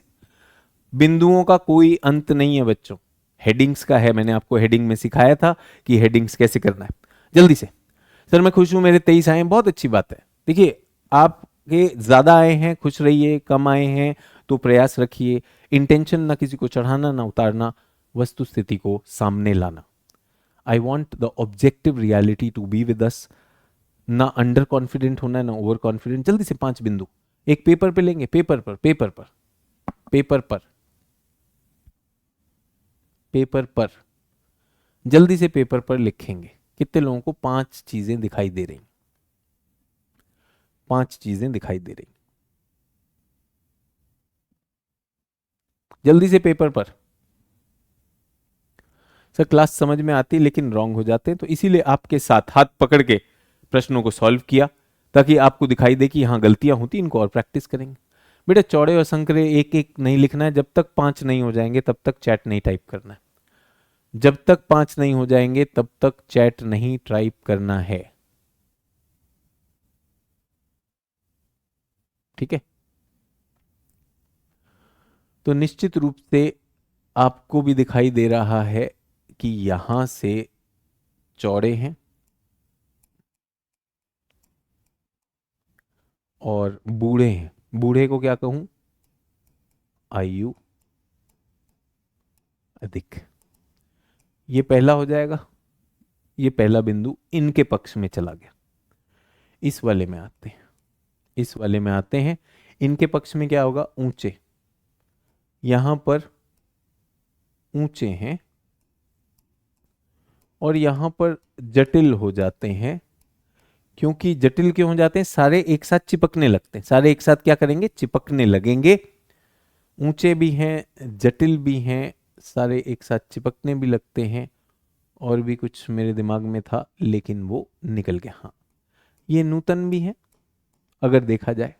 A: बिंदुओं का कोई अंत नहीं है बच्चों, हेडिंग्स का है, मैंने आपको हेडिंग में सिखाया था कि हेडिंग्स कैसे करना है। जल्दी से, सर मैं खुश हूं, मेरे 23 आए हैं, बहुत अच्छी बात है। देखिए आपके ज्यादा आए हैं, खुश रहिए, कम आए हैं तो प्रयास रखिए, इंटेंशन ना किसी को चढ़ाना ना उतारना, वस्तु स्थिति को सामने लाना। I want the objective reality to be with us, ना अंडर कॉन्फिडेंट होना है ना ओवर कॉन्फिडेंट। जल्दी से 5 बिंदु एक पेपर पे लेंगे, पेपर पर पेपर पर पेपर पर पेपर पर जल्दी से पेपर पर लिखेंगे। कितने लोगों को 5 चीजें दिखाई दे रही? 5 चीजें दिखाई दे रही, जल्दी से पेपर पर। सर क्लास समझ में आती लेकिन रॉन्ग हो जाते हैं, तो इसीलिए आपके साथ हाथ पकड़ के प्रश्नों को सॉल्व किया ताकि आपको दिखाई दे कि हाँ गलतियां होती, इनको और प्रैक्टिस करेंगे। बेटा चौड़े और संकरे एक एक नहीं लिखना है, जब तक 5 नहीं हो जाएंगे तब तक चैट नहीं टाइप करना है। जब तक 5 नहीं हो जाएंगे तब तक चैट नहीं टाइप करना है, ठीक है? तो निश्चित रूप से आपको भी दिखाई दे रहा है कि यहां से चौड़े हैं और बूढ़े हैं। बूढ़े को क्या कहूं? आयु अधिक। ये पहला हो जाएगा, ये पहला बिंदु इनके पक्ष में चला गया। इस वाले में आते हैं, इस वाले में आते हैं। इनके पक्ष में क्या होगा? ऊंचे। यहां पर ऊंचे हैं और यहां पर जटिल हो जाते हैं। क्योंकि जटिल क्यों हो जाते हैं? सारे एक साथ चिपकने लगते हैं। सारे एक साथ क्या करेंगे? चिपकने लगेंगे। ऊंचे भी हैं, जटिल भी हैं, सारे एक साथ चिपकने भी लगते हैं। और भी कुछ मेरे दिमाग में था लेकिन वो निकल गया। हाँ, ये नूतन भी है अगर देखा जाए।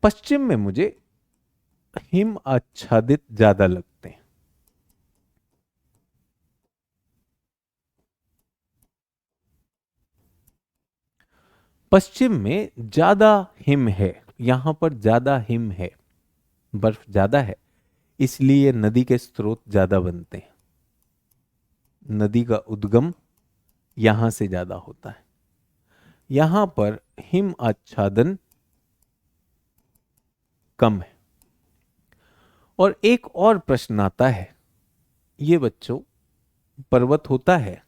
A: पश्चिम में मुझे हिम आच्छादित ज्यादा लगते हैं। पश्चिम में ज्यादा हिम है, यहां पर ज्यादा हिम है, बर्फ ज्यादा है, इसलिए नदी के स्रोत ज्यादा बनते हैं। नदी का उद्गम यहां से ज्यादा होता है। यहां पर हिम आच्छादन कम है। और एक और प्रश्न आता है, ये बच्चों पर्वत होता है,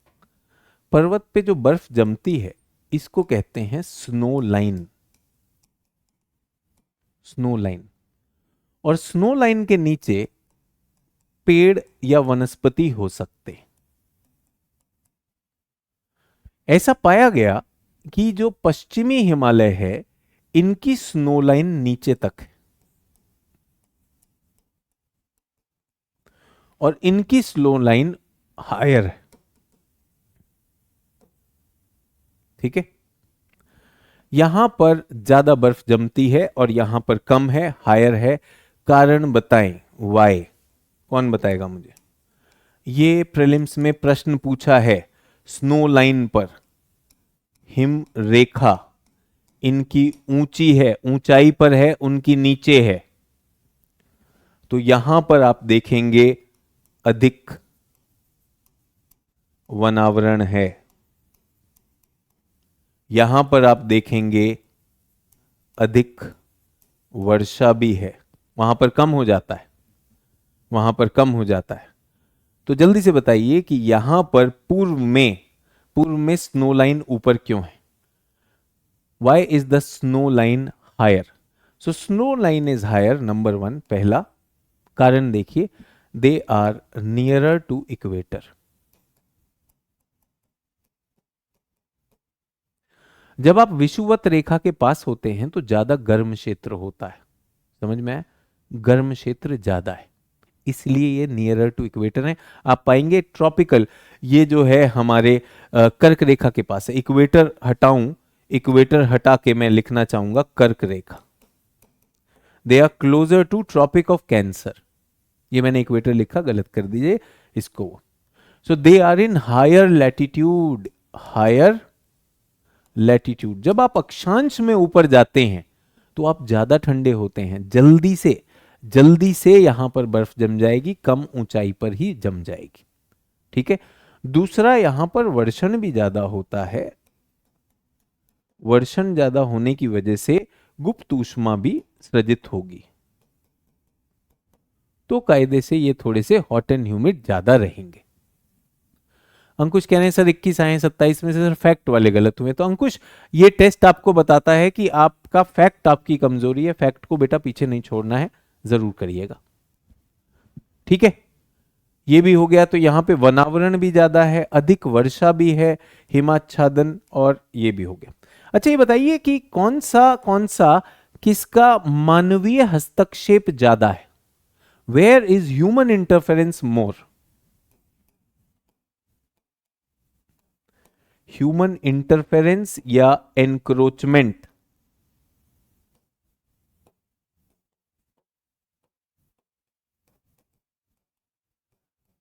A: पर्वत पे जो बर्फ जमती है इसको कहते हैं स्नो लाइन। Snow line. और स्नो लाइन के नीचे पेड़ या वनस्पति हो सकते। ऐसा पाया गया कि जो पश्चिमी हिमालय है इनकी स्नो लाइन नीचे तक है और इनकी स्नो लाइन हायर है, ठीक है? यहां पर ज्यादा बर्फ जमती है और यहां पर कम है, हायर है। कारण बताएं, वाई? कौन बताएगा मुझे? ये प्रीलिम्स में प्रश्न पूछा है। स्नो लाइन पर हिम रेखा इनकी ऊंची है, ऊंचाई पर है, उनकी नीचे है। तो यहां पर आप देखेंगे अधिक वनावरण है, यहां पर आप देखेंगे अधिक वर्षा भी है। वहां पर कम हो जाता है, वहां पर कम हो जाता है। तो जल्दी से बताइए कि यहां पर पूर्व में स्नो लाइन ऊपर क्यों है? Why is the snow line higher? So snow line is higher, number 1 पहला कारण देखिए, they are nearer to equator. जब आप विषुवत रेखा के पास होते हैं तो ज्यादा गर्म क्षेत्र होता है, समझ में आया? गर्म क्षेत्र ज्यादा है, इसलिए ये नियरर टू इक्वेटर है। आप पाएंगे ट्रॉपिकल, ये जो है हमारे कर्क रेखा के पास है। इक्वेटर हटाऊं, इक्वेटर हटा के मैं लिखना चाहूंगा कर्क रेखा। They are closer to Tropic of Cancer. ये मैंने इक्वेटर लिखा, गलत कर दीजिए इसको। So they are in higher latitude, higher latitude. जब आप अक्षांश में ऊपर जाते हैं तो आप ज्यादा ठंडे होते हैं, जल्दी से यहां पर बर्फ जम जाएगी, कम ऊंचाई पर ही जम जाएगी, ठीक है? दूसरा, यहां पर वर्षण भी ज्यादा होता है, वर्षण ज्यादा होने की वजह से गुप्त ऊष्मा भी सृजित होगी, तो कायदे से ये थोड़े से हॉट एंड ह्यूमिड ज्यादा रहेंगे। अंकुश कह रहे हैं सर 21 आए 27 में से सर फैक्ट वाले गलत हुए। तो अंकुश, ये टेस्ट आपको बताता है कि आपका फैक्ट आपकी कमजोरी है, फैक्ट को बेटा पीछे नहीं छोड़ना है, जरूर करिएगा। ठीक है, ये भी हो गया। तो यहां पे वनावरण भी ज्यादा है, अधिक वर्षा भी है, हिमाच्छादन, और ये भी हो गया। अच्छा, ये बताइए कि कौन सा किसका मानवीय हस्तक्षेप ज्यादा है? Where is human interference more? Human interference या एनक्रोचमेंट?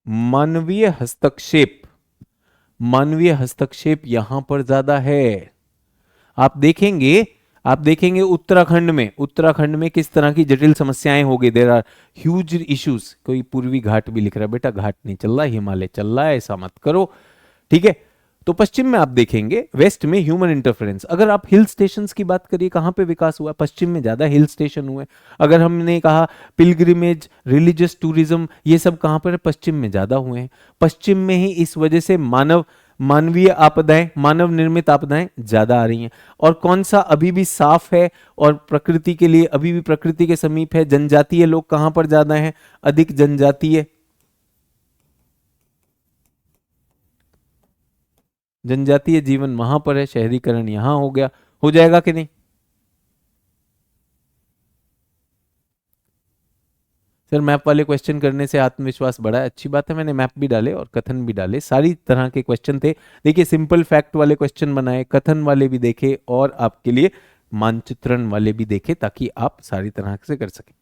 A: मानवीय हस्तक्षेप, मानवीय हस्तक्षेप यहां पर ज्यादा है। आप देखेंगे, आप देखेंगे उत्तराखंड में किस तरह की जटिल समस्याएं हो गई। There are huge issues. कोई पूर्वी घाट भी लिख रहा है, बेटा घाट नहीं चल रहा, हिमालय चल रहा है, ऐसा मत करो। ठीक है, तो पश्चिम में आप देखेंगे, वेस्ट में ह्यूमन इंटरफेरेंस। अगर आप हिल स्टेशंस की बात करिए, कहां पे विकास हुआ? पश्चिम में ज्यादा हिल स्टेशन हुए। अगर हमने कहा पिलग्रिमेज, रिलीजियस टूरिज्म, ये सब कहां पर है? पश्चिम में ज्यादा हुए हैं। पश्चिम में ही इस वजह से मानवीय आपदाएं, मानव निर्मित आपदाएं ज्यादा आ रही हैं। और कौन सा अभी भी साफ है और प्रकृति के लिए अभी भी प्रकृति के समीप है? जनजातीय लोग कहां पर ज्यादा हैं? अधिक जनजातीय, जनजातीय जीवन वहां पर है, शहरीकरण यहां हो गया। हो जाएगा कि नहीं? सर मैप वाले क्वेश्चन करने से आत्मविश्वास बढ़ा है, अच्छी बात है। मैंने मैप भी डाले और कथन भी डाले, सारी तरह के क्वेश्चन थे। देखिए, सिंपल फैक्ट वाले क्वेश्चन बनाए, कथन वाले भी देखे, और आपके लिए मानचित्रण वाले भी देखे, ताकि आप सारी तरह से कर सकें।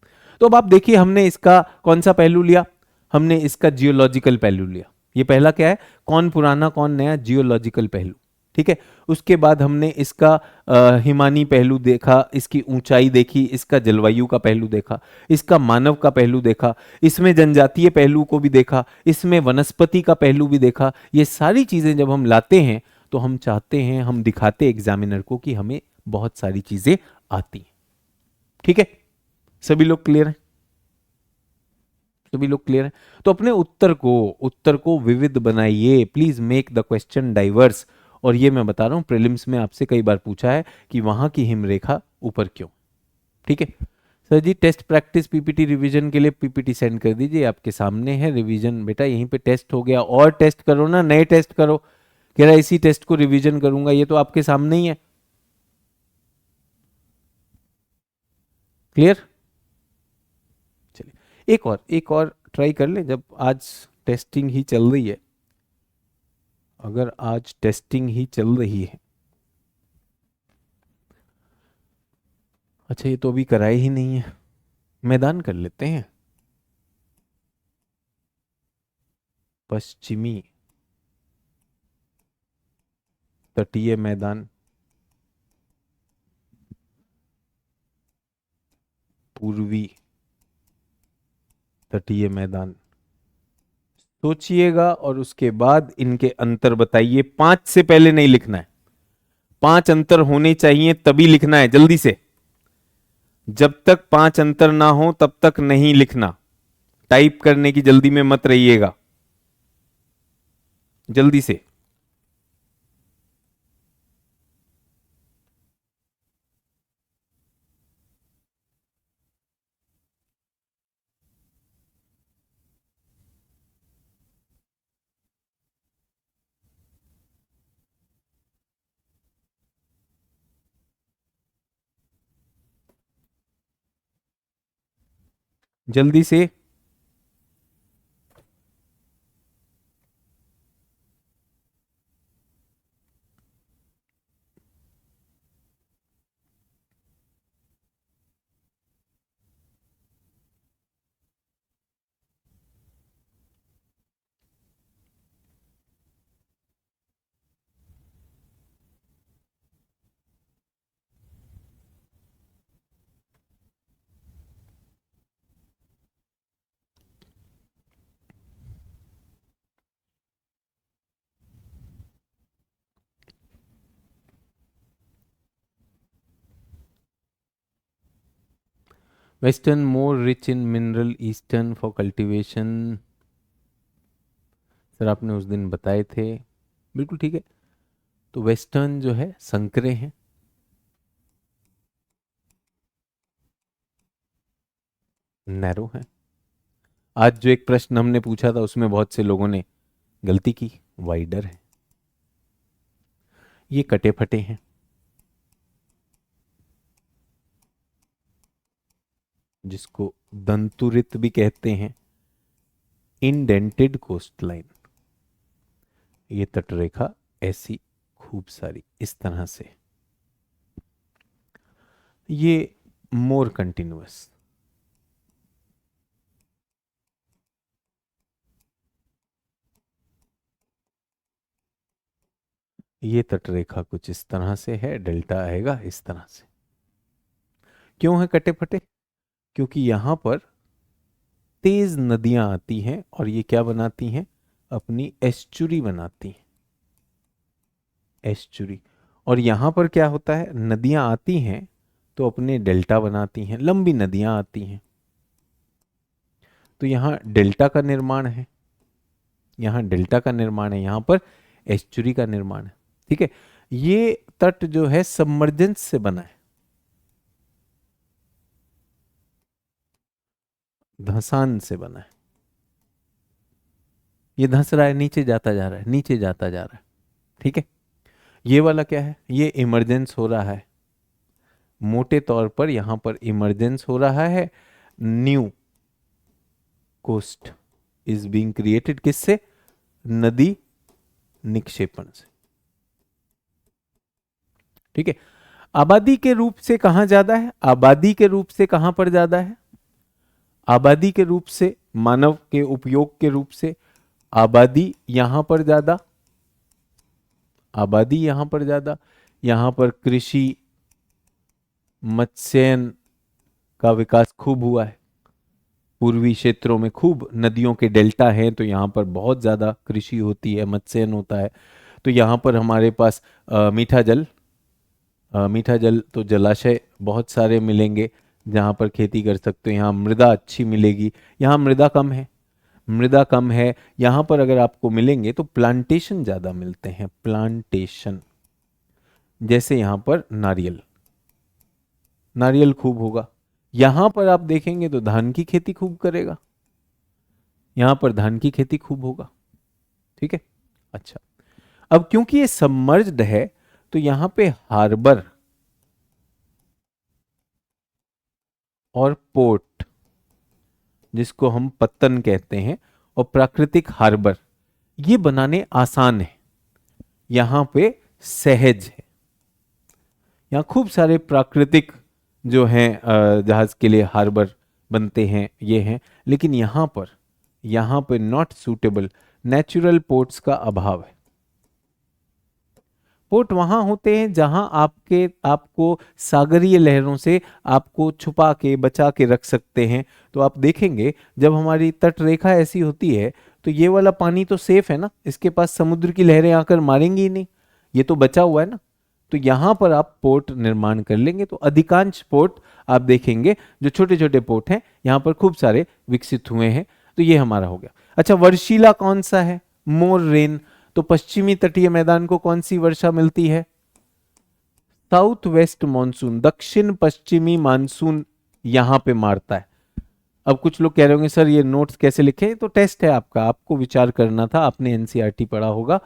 A: तो अब आप देखिए, हमने इसका कौन सा पहलू लिया? हमने इसका जियोलॉजिकल पहलू लिया। ये पहला क्या है? कौन पुराना कौन नया, जियोलॉजिकल पहलू। ठीक है, उसके बाद हमने इसका हिमानी पहलू देखा, इसकी ऊंचाई देखी, इसका जलवायु का पहलू देखा, इसका मानव का पहलू देखा, इसमें जनजातीय पहलू को भी देखा, इसमें वनस्पति का पहलू भी देखा। ये सारी चीजें जब हम लाते हैं, तो हम चाहते हैं, हम दिखाते एग्जामिनर को कि हमें बहुत सारी चीजें आती हैं। ठीक है, सभी लोग क्लियर हैं? सभी लोग क्लियर हैं? तो अपने उत्तर को विविध बनाइए, please make the question diverse. और ये मैं बता रहा हूं, प्रीलिम्स में आपसे कई बार पूछा है कि वहां की हिमरेखा ऊपर क्यों। ठीक है सर जी, टेस्ट प्रैक्टिस पीपीटी रिवीजन के लिए पीपीटी सेंड कर दीजिए, आपके सामने है रिवीजन। बेटा यहीं पे टेस्ट हो गया, और टेस्ट करो ना, नए टेस्ट करो। कह रहा इसी टेस्ट को रिवीजन करूंगा, ये तो आपके सामने ही है। क्लियर? चलिए, एक और ट्राई कर ले, जब आज टेस्टिंग ही चल रही है। अगर आज टेस्टिंग ही चल रही है, अच्छा ये तो अभी कराए ही नहीं है, मैदान कर लेते हैं। पश्चिमी तटीय मैदान, पूर्वी तटीय मैदान। सोचिएगा और उसके बाद इनके अंतर बताइए। 5 से पहले नहीं लिखना है, 5 अंतर होने चाहिए तभी लिखना है, जल्दी से। जब तक 5 अंतर ना हो तब तक नहीं लिखना। टाइप करने की जल्दी में मत रहिएगा, जल्दी से। जल्दी से। Western more rich in mineral, eastern for cultivation. Sir आपने उस दिन बताए थे, बिल्कुल ठीक है। तो वेस्टर्न जो है संकरे हैं, नैरो हैं। आज जो एक प्रश्न हमने पूछा था उसमें बहुत से लोगों ने गलती की, वाइडर है। ये कटे फटे हैं, जिसको दंतुरित भी कहते हैं। इंडेंटेड कोस्ट लाइन, ये तटरेखा ऐसी खूब सारी इस तरह से, ये मोर कंटिन्यूअस। ये तटरेखा कुछ इस तरह से है, डेल्टा आएगा इस तरह से। क्यों है कटे फटे? क्योंकि यहां पर तेज नदियां आती हैं और ये क्या बनाती हैं, अपनी एस्चुरी बनाती हैं, एस्चुरी। और यहां पर क्या होता है, नदियां आती हैं तो अपने डेल्टा बनाती हैं, लंबी नदियां आती हैं। तो यहाँ डेल्टा का निर्माण है, यहाँ डेल्टा का निर्माण है, यहाँ पर एस्चुरी का निर्माण है। ठीक है, ये तट जो है सबमर्जेंस से बना है, धंसान से बना है। ये धंस रहा है, नीचे जाता जा रहा है, नीचे जाता जा रहा है। ठीक है, ये वाला क्या है, ये इमरजेंस हो रहा है। मोटे तौर पर यहां पर इमरजेंस हो रहा है। New coast is being created, किससे? नदी निक्षेपण से। ठीक है, आबादी के रूप से कहां ज्यादा है, आबादी के रूप से कहां पर ज्यादा है, आबादी के रूप से, मानव के उपयोग के रूप से आबादी यहां पर ज्यादा, आबादी यहां पर ज्यादा। यहां पर कृषि, मत्स्यन का विकास खूब हुआ है। पूर्वी क्षेत्रों में खूब नदियों के डेल्टा हैं, तो यहाँ पर बहुत ज़्यादा कृषि होती है, मत्स्यन होता है। तो यहाँ पर हमारे पास मीठा जल, मीठा जल तो जलाशय बहुत सारे मिलेंगे जहाँ पर खेती कर सकते हो। यहाँ मृदा अच्छी मिलेगी, यहाँ मृदा कम है, मृदा कम है। यहाँ पर अगर आपको मिलेंगे तो प्लांटेशन ज़्यादा मिलते हैं, प्लांटेशन। जैसे यहाँ पर नारियल, नारियल खूब होगा। यहां पर आप देखेंगे तो धान की खेती खूब करेगा, यहां पर धान की खेती खूब होगा। ठीक है, अच्छा। अब क्योंकि ये सबमर्ज्ड है तो यहां पे हार्बर और पोर्ट, जिसको हम पत्तन कहते हैं, और प्राकृतिक हार्बर, ये बनाने आसान है, यहां पे सहज है। यहाँ खूब सारे प्राकृतिक जो हैं जहाज के लिए हार्बर बनते हैं, ये हैं। लेकिन यहाँ पर नॉट सूटेबल, नेचुरल पोर्ट्स का अभाव है। पोर्ट वहां होते हैं जहां आपको सागरीय लहरों से आपको छुपा के बचा के रख सकते हैं। तो आप देखेंगे जब हमारी तट रेखा ऐसी होती है तो ये वाला पानी तो सेफ है ना, इसके पास समुद्र की लहरें आकर मारेंगी ही नहीं, ये तो बचा हुआ है ना। तो यहां पर आप पोर्ट निर्माण कर लेंगे तो अधिकांश पोर्ट आप देखेंगे जो छोटे छोटे पोर्ट हैं यहां पर खूब सारे विकसित हुए हैं। तो ये हमारा हो गया। अच्छा, वर्षीला कौन सा है? मोर रेन। तो पश्चिमी तटीय मैदान को कौन सी वर्षा मिलती है? साउथ वेस्ट मानसून, दक्षिण पश्चिमी मानसून यहां पे मारता है। अब कुछ लोग कह रहे होंगे सर ये नोट्स कैसे लिखे, तो टेस्ट है आपका, आपको विचार करना था, आपने एनसीईआरटी पढ़ा होगा।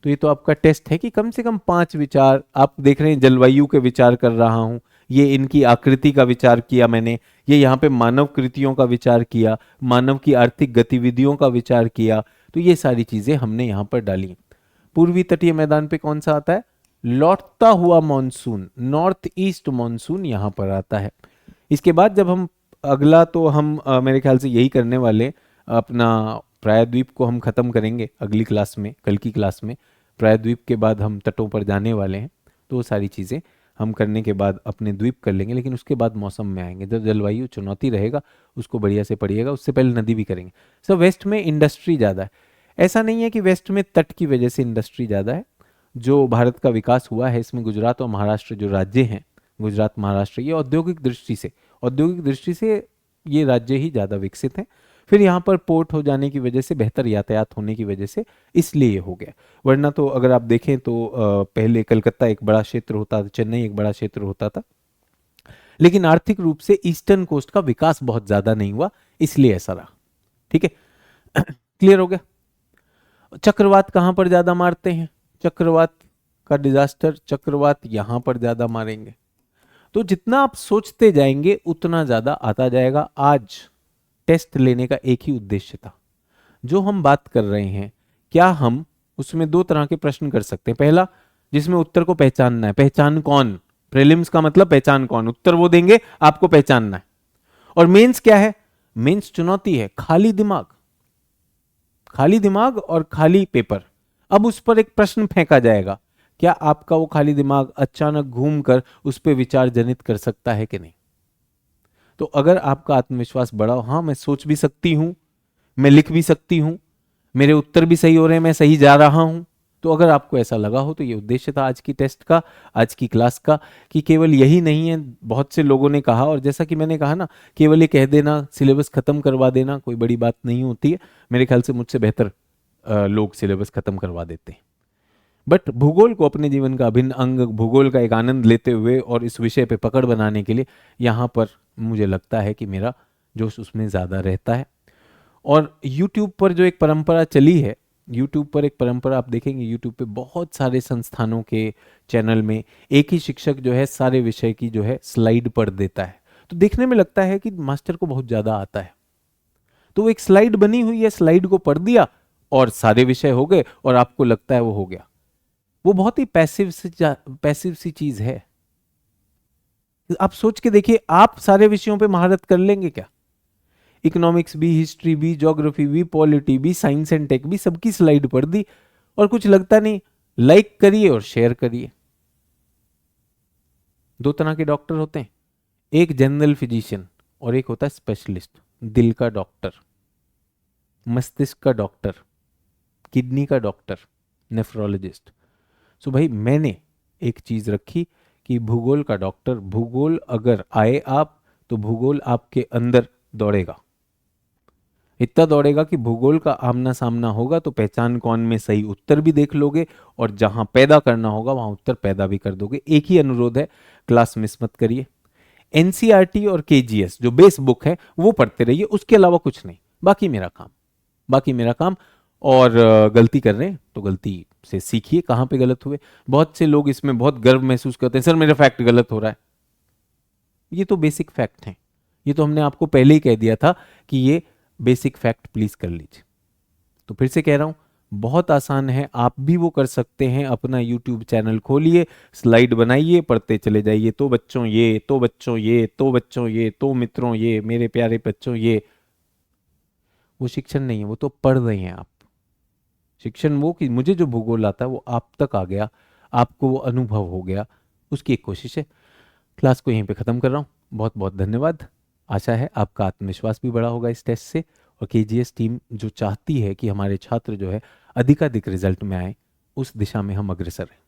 A: तो ये तो आपका टेस्ट है कि कम से कम 5 विचार। आप देख रहे हैं जलवायु के विचार कर रहा हूं, ये इनकी आकृति का विचार किया मैंने, ये यहाँ पे मानव कृतियों का विचार किया, मानव की आर्थिक गतिविधियों का विचार किया। तो ये सारी चीजें हमने यहाँ पर डाली। पूर्वी तटीय मैदान पे कौन सा आता है? लौटता हुआ मॉनसून, नॉर्थ ईस्ट मॉनसून यहाँ पर आता है। इसके बाद जब हम अगला, तो हम मेरे ख्याल से यही करने वाले, अपना प्रायद्वीप को हम खत्म करेंगे अगली क्लास में, कल की क्लास में। प्रायद्वीप के बाद हम तटों पर जाने वाले हैं, तो वो सारी चीज़ें हम करने के बाद अपने द्वीप कर लेंगे। लेकिन उसके बाद मौसम में आएंगे, जब जलवायु चुनौती रहेगा उसको बढ़िया से पढ़िएगा। उससे पहले नदी भी करेंगे। सो वेस्ट में इंडस्ट्री ज़्यादा है, ऐसा नहीं है कि वेस्ट में तट की वजह से इंडस्ट्री ज़्यादा है। जो भारत का विकास हुआ है इसमें गुजरात और महाराष्ट्र जो राज्य हैं, गुजरात महाराष्ट्र, ये औद्योगिक दृष्टि से औद्योगिक दृष्टि से ये राज्य ही ज़्यादा विकसित हैं। फिर यहाँ पर पोर्ट हो जाने की वजह से, बेहतर यातायात होने की वजह से इसलिए ये हो गया। वरना तो अगर आप देखें तो पहले कलकत्ता एक बड़ा क्षेत्र होता था, चेन्नई एक बड़ा क्षेत्र होता था, लेकिन आर्थिक रूप से ईस्टर्न कोस्ट का विकास बहुत ज़्यादा नहीं हुआ, इसलिए ऐसा रहा। ठीक है, क्लियर हो गया। चक्रवात कहाँ पर ज़्यादा मारते हैं? चक्रवात का डिजास्टर, चक्रवात यहां पर ज्यादा मारेंगे। तो जितना आप सोचते जाएंगे उतना ज्यादा आता जाएगा। आज टेस्ट लेने का एक ही उद्देश्य था। जो हम बात कर रहे हैं, क्या हम उसमें दो तरह के प्रश्न कर सकते हैं। पहला, जिसमें उत्तर को पहचानना है, पहचान कौन, प्रीलिम्स का मतलब पहचान कौन, उत्तर वो देंगे, आपको पहचानना है। और मेंस क्या है? मेंस चुनौती है, खाली दिमाग, खाली दिमाग और खाली पेपर। अब उस पर एक प्रश्न फेंका जाएगा, क्या आपका वो खाली दिमाग अचानक घूमकर उस पर विचार जनित कर सकता है कि नहीं? तो अगर आपका आत्मविश्वास बड़ा हो, हाँ मैं सोच भी सकती हूं, मैं लिख भी सकती हूं, मेरे उत्तर भी सही हो रहे हैं, मैं सही जा रहा हूं, तो अगर आपको ऐसा लगा हो तो ये उद्देश्य था आज की टेस्ट का, आज की क्लास का, कि केवल यही नहीं है। बहुत से लोगों ने कहा, और जैसा कि मैंने कहा ना, केवल ये कह देना, सिलेबस खत्म करवा देना कोई बड़ी बात नहीं होती है। मेरे ख्याल से मुझसे बेहतर लोग सिलेबस खत्म करवा देते हैं। बट भूगोल को अपने जीवन का अभिन्न अंग, भूगोल का एक आनंद लेते हुए और इस विषय पे पकड़ बनाने के लिए यहाँ पर मुझे लगता है कि मेरा जोश उसमें ज़्यादा रहता है। और YouTube पर जो एक परंपरा चली है, YouTube पर एक परंपरा आप देखेंगे, YouTube पे बहुत सारे संस्थानों के चैनल में एक ही शिक्षक जो है सारे विषय की जो है स्लाइड पढ़ देता है। तो देखने में लगता है कि मास्टर को बहुत ज़्यादा आता है। तो वो एक स्लाइड बनी हुई है, स्लाइड को पढ़ दिया और सारे विषय हो गए, और आपको लगता है वो हो गया। वो बहुत ही पैसिव सी चीज है। आप सोच के देखिए, आप सारे विषयों पे महारत कर लेंगे क्या? इकोनॉमिक्स भी, हिस्ट्री भी, ज्योग्राफी भी, पॉलिटी भी, साइंस एंड टेक भी, सबकी स्लाइड पढ़ दी और कुछ लगता नहीं। लाइक करिए और शेयर करिए। दो तरह के डॉक्टर होते हैं, एक जनरल फिजिशियन और एक होता है स्पेशलिस्ट, दिल का डॉक्टर, मस्तिष्क का डॉक्टर, किडनी का डॉक्टर, नेफ्रोलॉजिस्ट। सो भाई मैंने एक चीज रखी कि भूगोल का डॉक्टर, भूगोल अगर आए आप, तो भूगोल आपके अंदर दौड़ेगा, इतना दौड़ेगा कि भूगोल का आमना सामना होगा तो पहचान कौन में सही उत्तर भी देख लोगे, और जहां पैदा करना होगा वहां उत्तर पैदा भी कर दोगे। एक ही अनुरोध है, क्लास मिस मत करिए। एनसीईआरटी और केजीएस जो बेस बुक है वो पढ़ते रहिए, उसके अलावा कुछ नहीं। बाकी मेरा काम, बाकी मेरा काम। और गलती कर रहे हैं तो गलती से सीखिए, कहाँ पे गलत हुए। बहुत से लोग इसमें बहुत गर्व महसूस करते हैं, सर मेरा फैक्ट गलत हो रहा है। ये तो बेसिक फैक्ट हैं, ये तो हमने आपको पहले ही कह दिया था कि ये बेसिक फैक्ट प्लीज कर लीजिए। तो फिर से कह रहा हूं, बहुत आसान है, आप भी वो कर सकते हैं। अपना यूट्यूब चैनल खोलिए, स्लाइड बनाइए, पढ़ते चले जाइए। तो बच्चों ये, तो बच्चों ये, तो बच्चों ये, तो मित्रों ये, मेरे प्यारे बच्चों ये। वो शिक्षण नहीं है, वो तो पढ़ रहे हैं आप। शिक्षण वो कि मुझे जो भूगोल आता है वो आप तक आ गया, आपको वो अनुभव हो गया, उसकी एक कोशिश है। क्लास को यहीं पे ख़त्म कर रहा हूँ। बहुत बहुत धन्यवाद। आशा है आपका आत्मविश्वास भी बढ़ा होगा इस टेस्ट से, और केजीएस टीम जो चाहती है कि हमारे छात्र जो है अधिकाधिक रिजल्ट में आए, उस दिशा में हम अग्रसर हैं।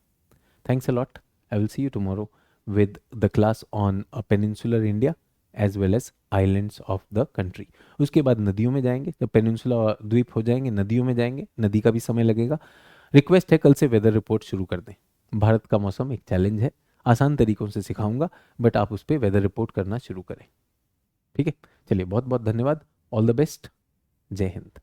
A: Thanks a lot. I will see you tomorrow with the class on peninsular India as well as islands of the country। उसके बाद नदियों में जाएंगे, जब पेनिनसुला द्वीप हो जाएंगे नदियों में जाएंगे, नदी का भी समय लगेगा। रिक्वेस्ट है कल से वेदर रिपोर्ट शुरू कर दें। भारत का मौसम एक चैलेंज है, आसान तरीकों से सिखाऊंगा, बट आप उस पर वेदर रिपोर्ट करना शुरू करें। ठीक है, चलिए बहुत बहुत धन्यवाद। All the best. जय हिंद।